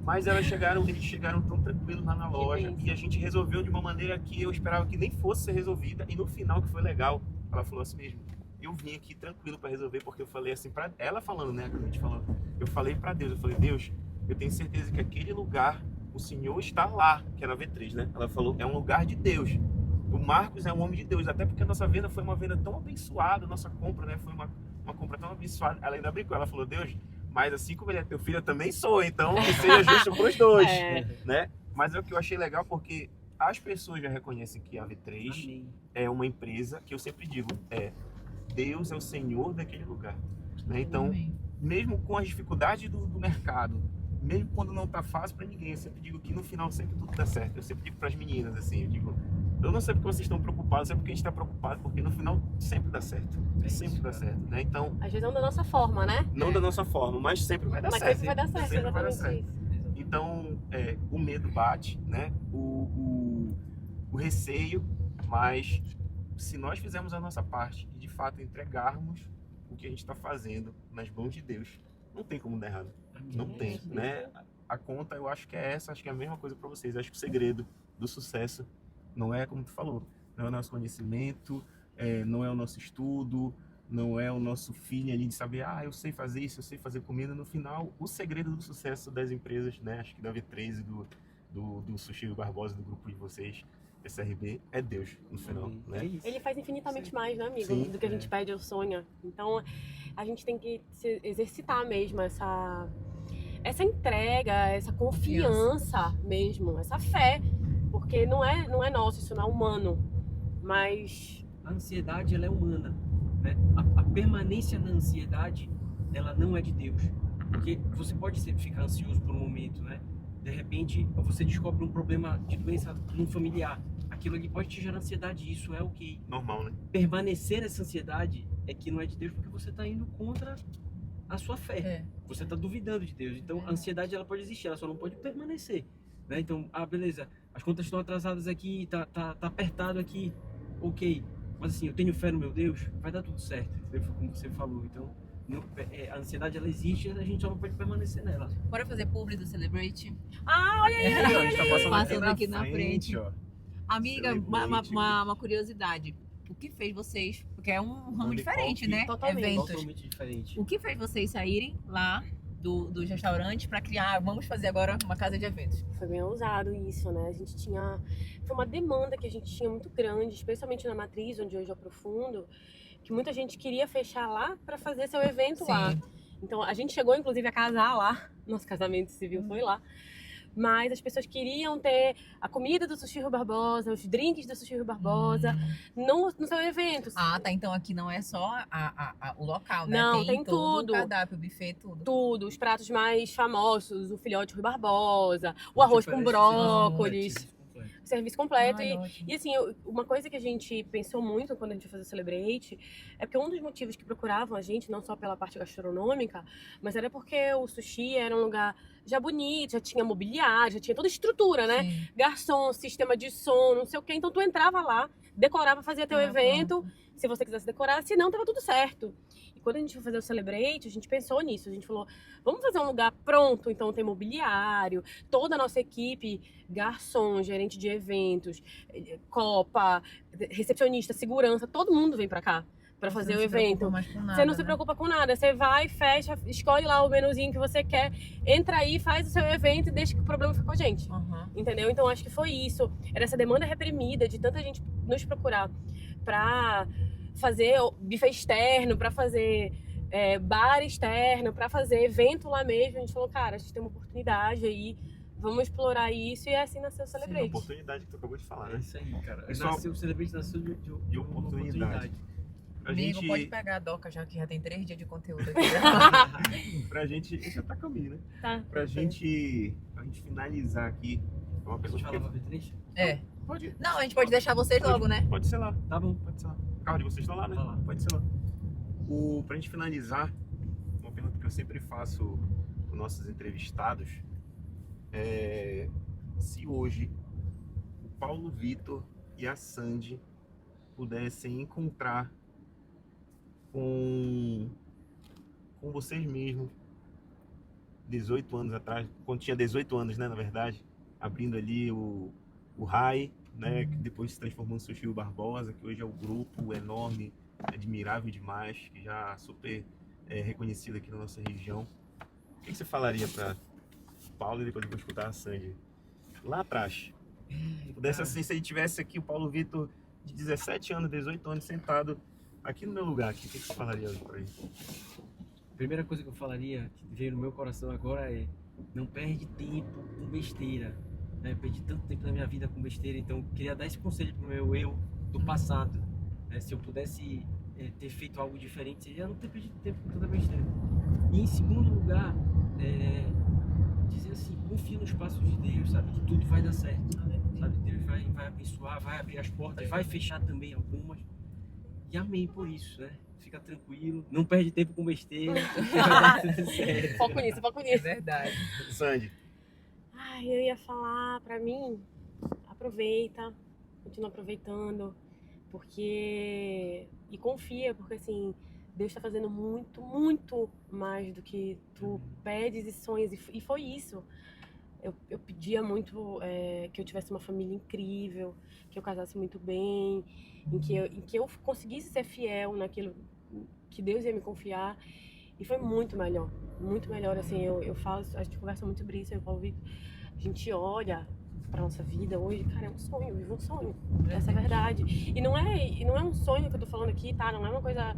Mas eles chegaram tão tranquilos lá na loja bem. e a gente resolveu de uma maneira que eu esperava que nem fosse ser resolvida. E no final, que foi legal, ela falou assim mesmo: eu vim aqui tranquilo para resolver, porque eu falei assim para ela, falando, né, que a gente falou, eu falei para Deus, eu falei: Deus, eu tenho certeza que aquele lugar, o Senhor está lá, que era a V3, né? Ela falou: é um lugar de Deus. O Marcos é um homem de Deus, até porque a nossa venda foi uma venda tão abençoada, nossa compra, né, foi uma compra tão abençoada. Ela ainda brincou, ela falou: Deus, mas assim como ele é teu filho, eu também sou, então que seja justo para os dois, né? Mas é o que eu achei legal, porque as pessoas já reconhecem que a V3 Amém. é uma empresa que eu sempre digo, Deus é o Senhor daquele lugar, né? Então, mesmo com as dificuldades do mercado, mesmo quando não tá fácil para ninguém, eu sempre digo que no final sempre tudo dá certo. Eu sempre digo para as meninas assim, eu digo, eu não sei porque vocês estão preocupados, eu sei porque a gente está preocupado, porque no final sempre dá certo, sempre dá certo, né? Então, Às vezes não da nossa forma, né? não da nossa forma, mas sempre vai dar Mas certo. sempre vai dar certo, Sempre vai dar exatamente certo. isso. Então, o medo bate, né? O receio, mas se nós fizermos a nossa parte e de fato entregarmos o que a gente está fazendo nas mãos de Deus, não tem como dar errado. Não tem, né? A conta eu acho que é essa, acho que é a mesma coisa para vocês. Acho que o segredo do sucesso não é como tu falou, não é o nosso conhecimento, não é o nosso estudo, não é o nosso feeling ali de saber, eu sei fazer isso, eu sei fazer comida. No final, o segredo do sucesso das empresas, né, acho que da V3 e do Sushi Barbosa, do grupo de vocês, SRB, é Deus no final, né? Ele faz infinitamente mais, né, amigo? Sim, do que a gente pede ou sonha. Então, a gente tem que se exercitar mesmo essa entrega, essa confiança mesmo, essa fé. Porque não é nosso, isso não é humano. Mas A ansiedade, ela é humana, né? A permanência na ansiedade, ela não é de Deus. Porque você pode ficar ansioso por um momento, né? De repente, você descobre um problema de doença num familiar. Aquilo ali pode te gerar ansiedade, isso é ok. Normal, né? Permanecer essa ansiedade é que não é de Deus, porque você está indo contra a sua fé. Você está duvidando de Deus. Então, a ansiedade, ela pode existir, ela só não pode permanecer, né? Então, beleza, as contas estão atrasadas aqui, tá apertado aqui, ok. Mas assim, eu tenho fé no meu Deus, vai dar tudo certo, entendeu? Como você falou. Então, a ansiedade, ela existe, a gente só não pode permanecer nela. Bora fazer publi do Celebrate? olha aí, A gente tá Passando aqui na frente. ó. Amiga, Celebrate. uma curiosidade. O que fez vocês, porque é um ramo Onde diferente, qual que- né? Totalmente. Eventos. Totalmente diferente. O que fez vocês saírem lá dos restaurantes para criar, vamos fazer agora uma casa de eventos? Foi bem ousado isso, né? A gente tinha... Foi uma demanda que a gente tinha muito grande, especialmente na matriz, onde hoje eu aprofundo, que muita gente queria fechar lá para fazer seu evento lá. Então, a gente chegou, inclusive, a casar lá. Nosso casamento civil foi lá. mas as pessoas queriam ter a comida do Sushi Rui Barbosa, os drinks do Sushi Rui Barbosa no seu evento. Ah, tá. Então aqui não é só o local, né? Não, tem todo tudo. o cardápio, o buffet, tudo. Tudo, os pratos mais famosos, o filhote Rui Barbosa, o arroz com brócolis, serviço completo. E assim, uma coisa que a gente pensou muito quando a gente foi fazer o Celebrate é porque um dos motivos que procuravam a gente, não só pela parte gastronômica, mas era porque o sushi era um lugar já bonito, já tinha mobiliário, já tinha toda a estrutura, né? Sim. Garçom, sistema de som, não sei o quê. Então tu entrava lá, decorava, fazia teu evento, se você quisesse decorar, se não, tava tudo certo. E quando a gente foi fazer o Celebrate, a gente pensou nisso. A gente falou, vamos fazer um lugar pronto, então tem mobiliário, toda a nossa equipe, garçom, gerente de eventos, copa, recepcionista, segurança, todo mundo vem pra cá pra fazer o evento. Você não se preocupa com nada, você vai, fecha, escolhe lá o menuzinho que você quer, entra aí, faz o seu evento e deixa que o problema fique com a gente. Entendeu? Então acho que foi isso. Era essa demanda reprimida de tanta gente nos procurar pra fazer buffet externo, pra fazer bar externo, pra fazer evento lá mesmo. A gente falou, cara, a gente tem uma oportunidade aí, vamos explorar isso, e assim nasceu o Celebrate. Sim, a oportunidade que tu acabou de falar, né? É isso aí, cara. Pessoal, O Celebrate nasceu de uma oportunidade. Pra Amigo, gente... pode pegar a doca já, que já tem 3 dias de conteúdo aqui. Pra gente... Já tá caminho, né? Tá. Pra gente finalizar aqui... Uma Pode pergunta falar pra V3? Pode. Não, a gente pode deixar vocês logo, né? Pode ser lá. Tá bom. Pode ser lá. O carro de vocês tá lá, né? Tá lá. Pode ser lá. Pra gente finalizar, uma pergunta que eu sempre faço com nossos entrevistados é se hoje o Paulo Vitor e a Sandy pudessem encontrar com vocês mesmos 18 anos atrás, quando tinha 18 anos, né, na verdade, abrindo ali o RAI, né, que depois se transformou no Sushi Rui Barbosa, que hoje é o grupo enorme, admirável demais, que já super reconhecido aqui na nossa região. O que você falaria para Paulo e depois eu vou escutar a Sandy? Lá atrás, pudesse assim, se ele tivesse aqui o Paulo Vitor de 17 anos, 18 anos, sentado aqui no meu lugar, aqui, o que você falaria hoje para ele? A primeira coisa que eu falaria, que veio no meu coração agora, é não perde tempo com besteira. Né? Eu perdi tanto tempo na minha vida com besteira, então eu queria dar esse conselho pro meu eu do passado. Né? Se eu pudesse ter feito algo diferente, seria não ter perdido tempo com tanta besteira. E em segundo lugar, dizer assim, confia nos passos de Deus, sabe? Que tudo vai dar certo. Sabe? Deus vai abençoar, vai abrir as portas, vai fechar também algumas. E amém por isso, né? Fica tranquilo, não perde tempo com besteira. Foco nisso, foco É nisso. verdade. Sandy. Ai, eu ia falar, pra mim, aproveita, continua aproveitando, porque... E confia, porque assim, Deus tá fazendo muito, muito mais do que tu pedes e sonhas, e foi isso. Eu pedia muito que eu tivesse uma família incrível, que eu casasse muito bem, em que eu conseguisse ser fiel naquilo que Deus ia me confiar, e foi muito melhor, assim, eu falo, a gente conversa muito sobre isso, eu falo, a gente olha pra nossa vida hoje, cara, é um sonho, eu vivo um sonho, essa é a verdade, e não é um sonho que eu tô falando aqui, tá, não é uma coisa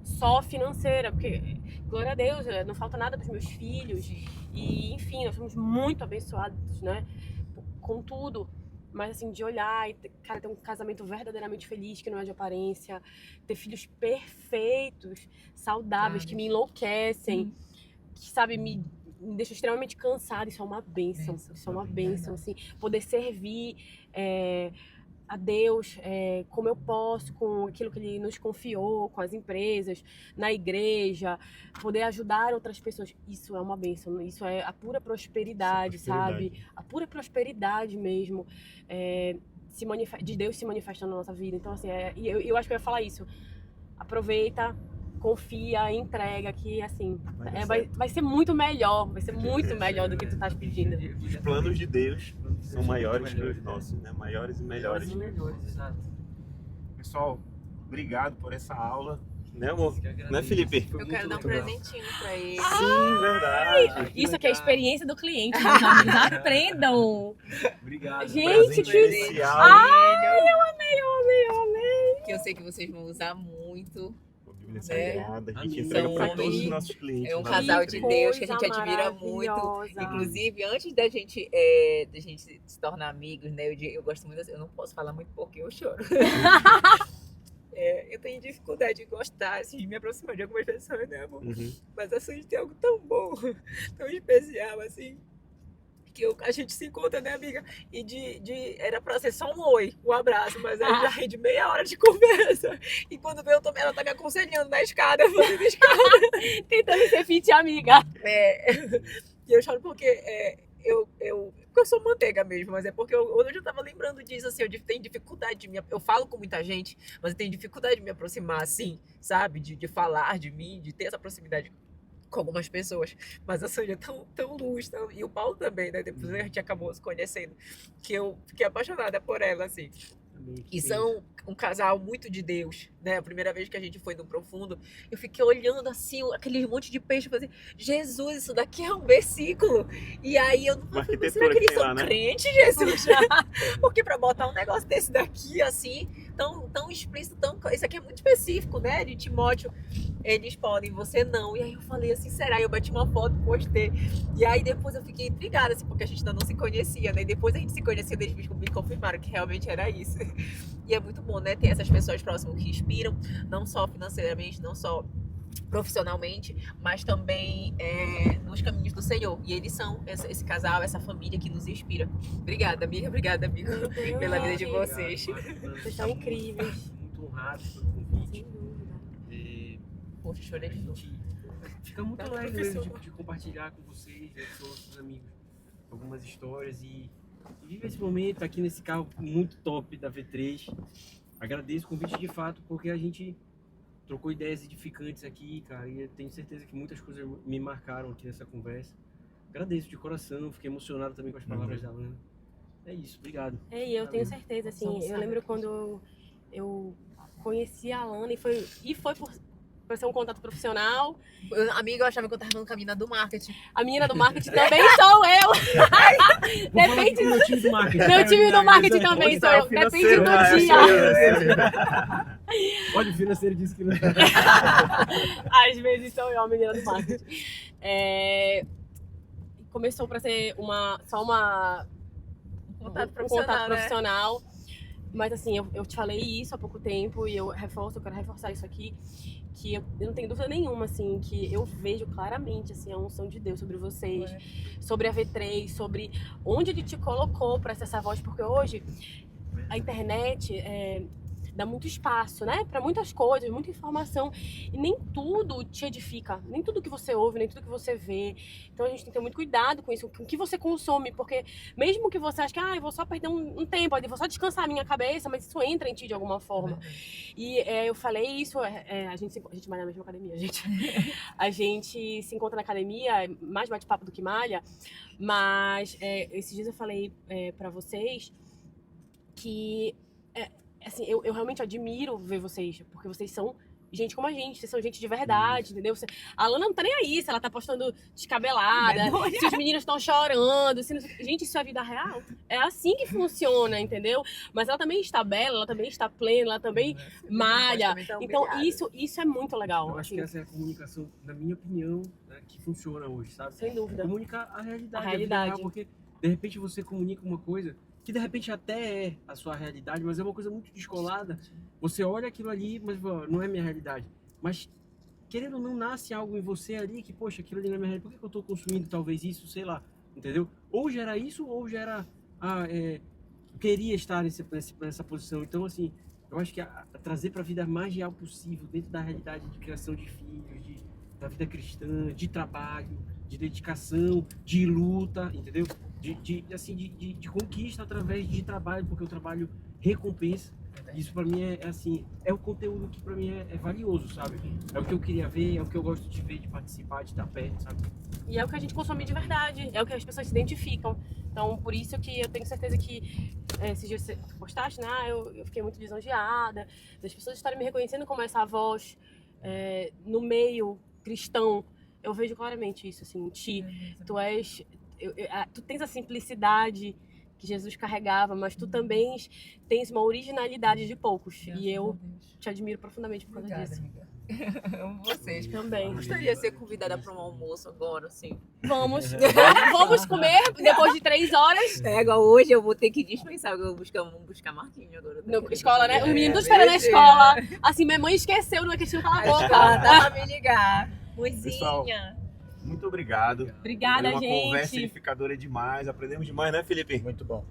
só financeira, porque, glória a Deus, não falta nada pros meus filhos, e enfim, nós somos muito abençoados, né, com tudo. Mas assim, de olhar e, cara, ter um casamento verdadeiramente feliz, que não é de aparência, ter filhos perfeitos, saudáveis, que me enlouquecem, que, sabe, me deixam extremamente cansada. Isso é uma bênção, isso é uma bênção, assim. Poder servir a Deus como eu posso, com aquilo que Ele nos confiou, com as empresas, na igreja, poder ajudar outras pessoas, isso é uma bênção, isso é a pura prosperidade, sabe? A pura prosperidade mesmo, de Deus se manifestando na nossa vida. Então, assim, eu acho que eu ia falar isso. Aproveita, confia, entrega, que assim, vai ser muito melhor, vai ser muito melhor do que tu estás pedindo. Os planos de Deus são maiores que os nossos, né? Maiores e melhores. Exato. Pessoal, obrigado por essa aula. Né, amor? Né, Felipe? Eu quero dar um presentinho pra ele. Sim, verdade. Isso aqui é a experiência do cliente, meus amigos. Aprendam! Obrigado. Gente, Presente que... especial. Ai, eu amei! Que eu sei que vocês vão usar muito. Mensalidade, a gente Amém. entrega para São todos os homens- nossos clientes. É um lá casal na de empresa. Deus que a gente Coisa admira muito. maravilhosa. Inclusive, antes da gente se tornar amigos, né? Eu gosto muito, eu não posso falar muito porque eu choro. Eu tenho dificuldade de gostar, assim, de me aproximar de algumas pessoas, né, amor? Uhum. Mas a Sandy tem algo tão bom, tão especial, assim, que a gente se encontra, né, amiga? E era pra ser só um oi, um abraço, mas aí já rende meia hora de conversa. E quando vê, ela tá me aconselhando na escada, fazendo escada. Tentando ser fit amiga. E eu choro porque porque eu sou manteiga mesmo, mas é porque hoje eu tava lembrando disso, assim, eu tenho dificuldade eu falo com muita gente, mas eu tenho dificuldade de me aproximar, assim, sabe? De falar de mim, de ter essa proximidade com algumas pessoas. Mas a Sânia é tão luz, e o Paulo também, né? Depois a gente acabou se conhecendo, que eu fiquei apaixonada por ela, assim. Amém. E são um casal muito de Deus, né? A primeira vez que a gente foi no Profundo, eu fiquei olhando assim, aquele monte de peixe, falei assim, Jesus, isso daqui é um versículo. E aí eu não Uma falei, mas será que arquitetura que eles tem são lá, né? crentes, Jesus? Porque pra botar um negócio desse daqui, assim, tão explícito, isso aqui é muito específico, né? De Timóteo, eles podem, você não. E aí eu falei assim, será? Eu bati uma foto, postei. E aí depois eu fiquei intrigada, assim, porque a gente ainda não se conhecia, né? E depois a gente se conhecia, eles me confirmaram que realmente era isso. E é muito bom, né? Ter essas pessoas próximas que inspiram, não só financeiramente, não só profissionalmente, mas também nos caminhos do Senhor. E eles são esse casal, essa família que nos inspira. Obrigada, amiga. Obrigada, amigo, Meu Deus, pela vida de gente. vocês. Vocês são incríveis. Muito honrado pelo convite. Sem dúvida. Poxa, chorei A de novo. gente fica muito Tá, alegre professor. mesmo de compartilhar com vocês, né, que são nossos amigos, algumas histórias e viver esse momento aqui nesse carro muito top da V3. Agradeço o convite de fato, porque a gente trocou ideias edificantes aqui, cara, e eu tenho certeza que muitas coisas me marcaram aqui nessa conversa. Agradeço de coração, fiquei emocionado também com as palavras da Lana. É isso, obrigado. E eu tenho certeza, assim, Somos eu lembro quando eu conheci a Alana e foi por ser um contato profissional. Amiga, eu achava que eu tava no caminho do marketing. A menina do marketing também sou eu. Depende do meu time do marketing. Meu time do marketing também Onde sou tá eu. o Depende financeiro, do né? dia. Olha, o financeiro disse que não tá. Às vezes sou eu a menina do marketing. Começou para ser só um contato profissional. Mas assim, eu te falei isso há pouco tempo e eu quero reforçar isso aqui, que eu não tenho dúvida nenhuma, assim, que eu vejo claramente, assim, a unção de Deus sobre vocês, sobre a V3, sobre onde Ele te colocou para ser essa voz, porque hoje a internet dá muito espaço, né, para muitas coisas, muita informação, e nem tudo te edifica, nem tudo que você ouve, nem tudo que você vê. Então a gente tem que ter muito cuidado com isso, com o que você consome, porque mesmo que você ache que eu vou só perder um tempo, eu vou só descansar a minha cabeça, mas isso entra em ti de alguma forma. E eu falei isso, a gente malha na mesma academia, gente. A gente se encontra na academia, mais bate-papo do que malha, mas esses dias eu falei para vocês que assim, eu realmente admiro ver vocês, porque vocês são gente como a gente, vocês são gente de verdade, entendeu? A Lana não tá nem aí se ela tá postando descabelada, se os meninos estão chorando, gente, isso é a vida real. É assim que funciona, entendeu? Mas ela também está bela, ela também está plena, ela também malha. Então, isso é muito legal. Eu acho que essa é a comunicação, na minha opinião, né, que funciona hoje, sabe? Sem dúvida. Comunicar a realidade. A realidade. Real, porque, de repente, você comunica uma coisa que, de repente, até é a sua realidade, mas é uma coisa muito descolada. Você olha aquilo ali, mas não é minha realidade. Mas, querendo ou não, nasce algo em você ali que, poxa, aquilo ali não é minha realidade. Por que eu estou consumindo talvez isso, sei lá, entendeu? Ou gera isso, ou gera... queria estar nessa posição. Então, assim, eu acho que trazer para a vida mais real possível, dentro da realidade de criação de filhos, da vida cristã, de trabalho, de dedicação, de luta, entendeu? De conquista através de trabalho, porque o trabalho recompensa. Isso para mim é o conteúdo que para mim é valioso, sabe? É o que eu queria ver, é o que eu gosto de ver, de participar, de estar perto, sabe? E é o que a gente consome de verdade, é o que as pessoas se identificam. Então, por isso que eu tenho certeza que esses dias você postaste, né? Eu fiquei muito lisonjeada, das pessoas estarem me reconhecendo como essa voz no meio cristão. Eu vejo claramente isso, assim, em ti. Tu tens a simplicidade que Jesus carregava, mas tu também tens uma originalidade de poucos. E eu te admiro profundamente por causa disso. Amiga. Amo vocês. Também. Gostaria de ser convidada para um almoço agora, assim. Vamos comer depois de 3 horas. É, igual hoje eu vou ter que dispensar, eu vou buscar Marquinhos agora. Na escola, né? Os meninos esperando na escola. Assim, minha mãe esqueceu, não é questão de calar a boca. Dá pra me ligar. Pessoal, Mãezinha. muito obrigado. Obrigada, Foi uma gente. conversa edificadora demais. Aprendemos demais, né, Felipe? Muito bom.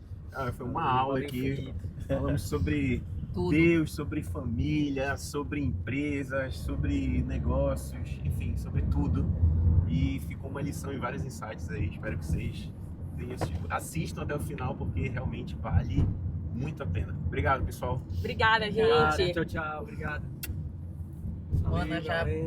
Foi uma aula Valeu, aqui. Felipe. Falamos sobre Tudo. Deus, sobre família, sobre empresas, sobre negócios, enfim, sobre tudo. E ficou uma lição e vários insights aí. Espero que vocês assistam até o final, porque realmente vale muito a pena. Obrigado, pessoal. Obrigada, Obrigado, gente. tchau, tchau. Obrigado. Ana, já Valeu.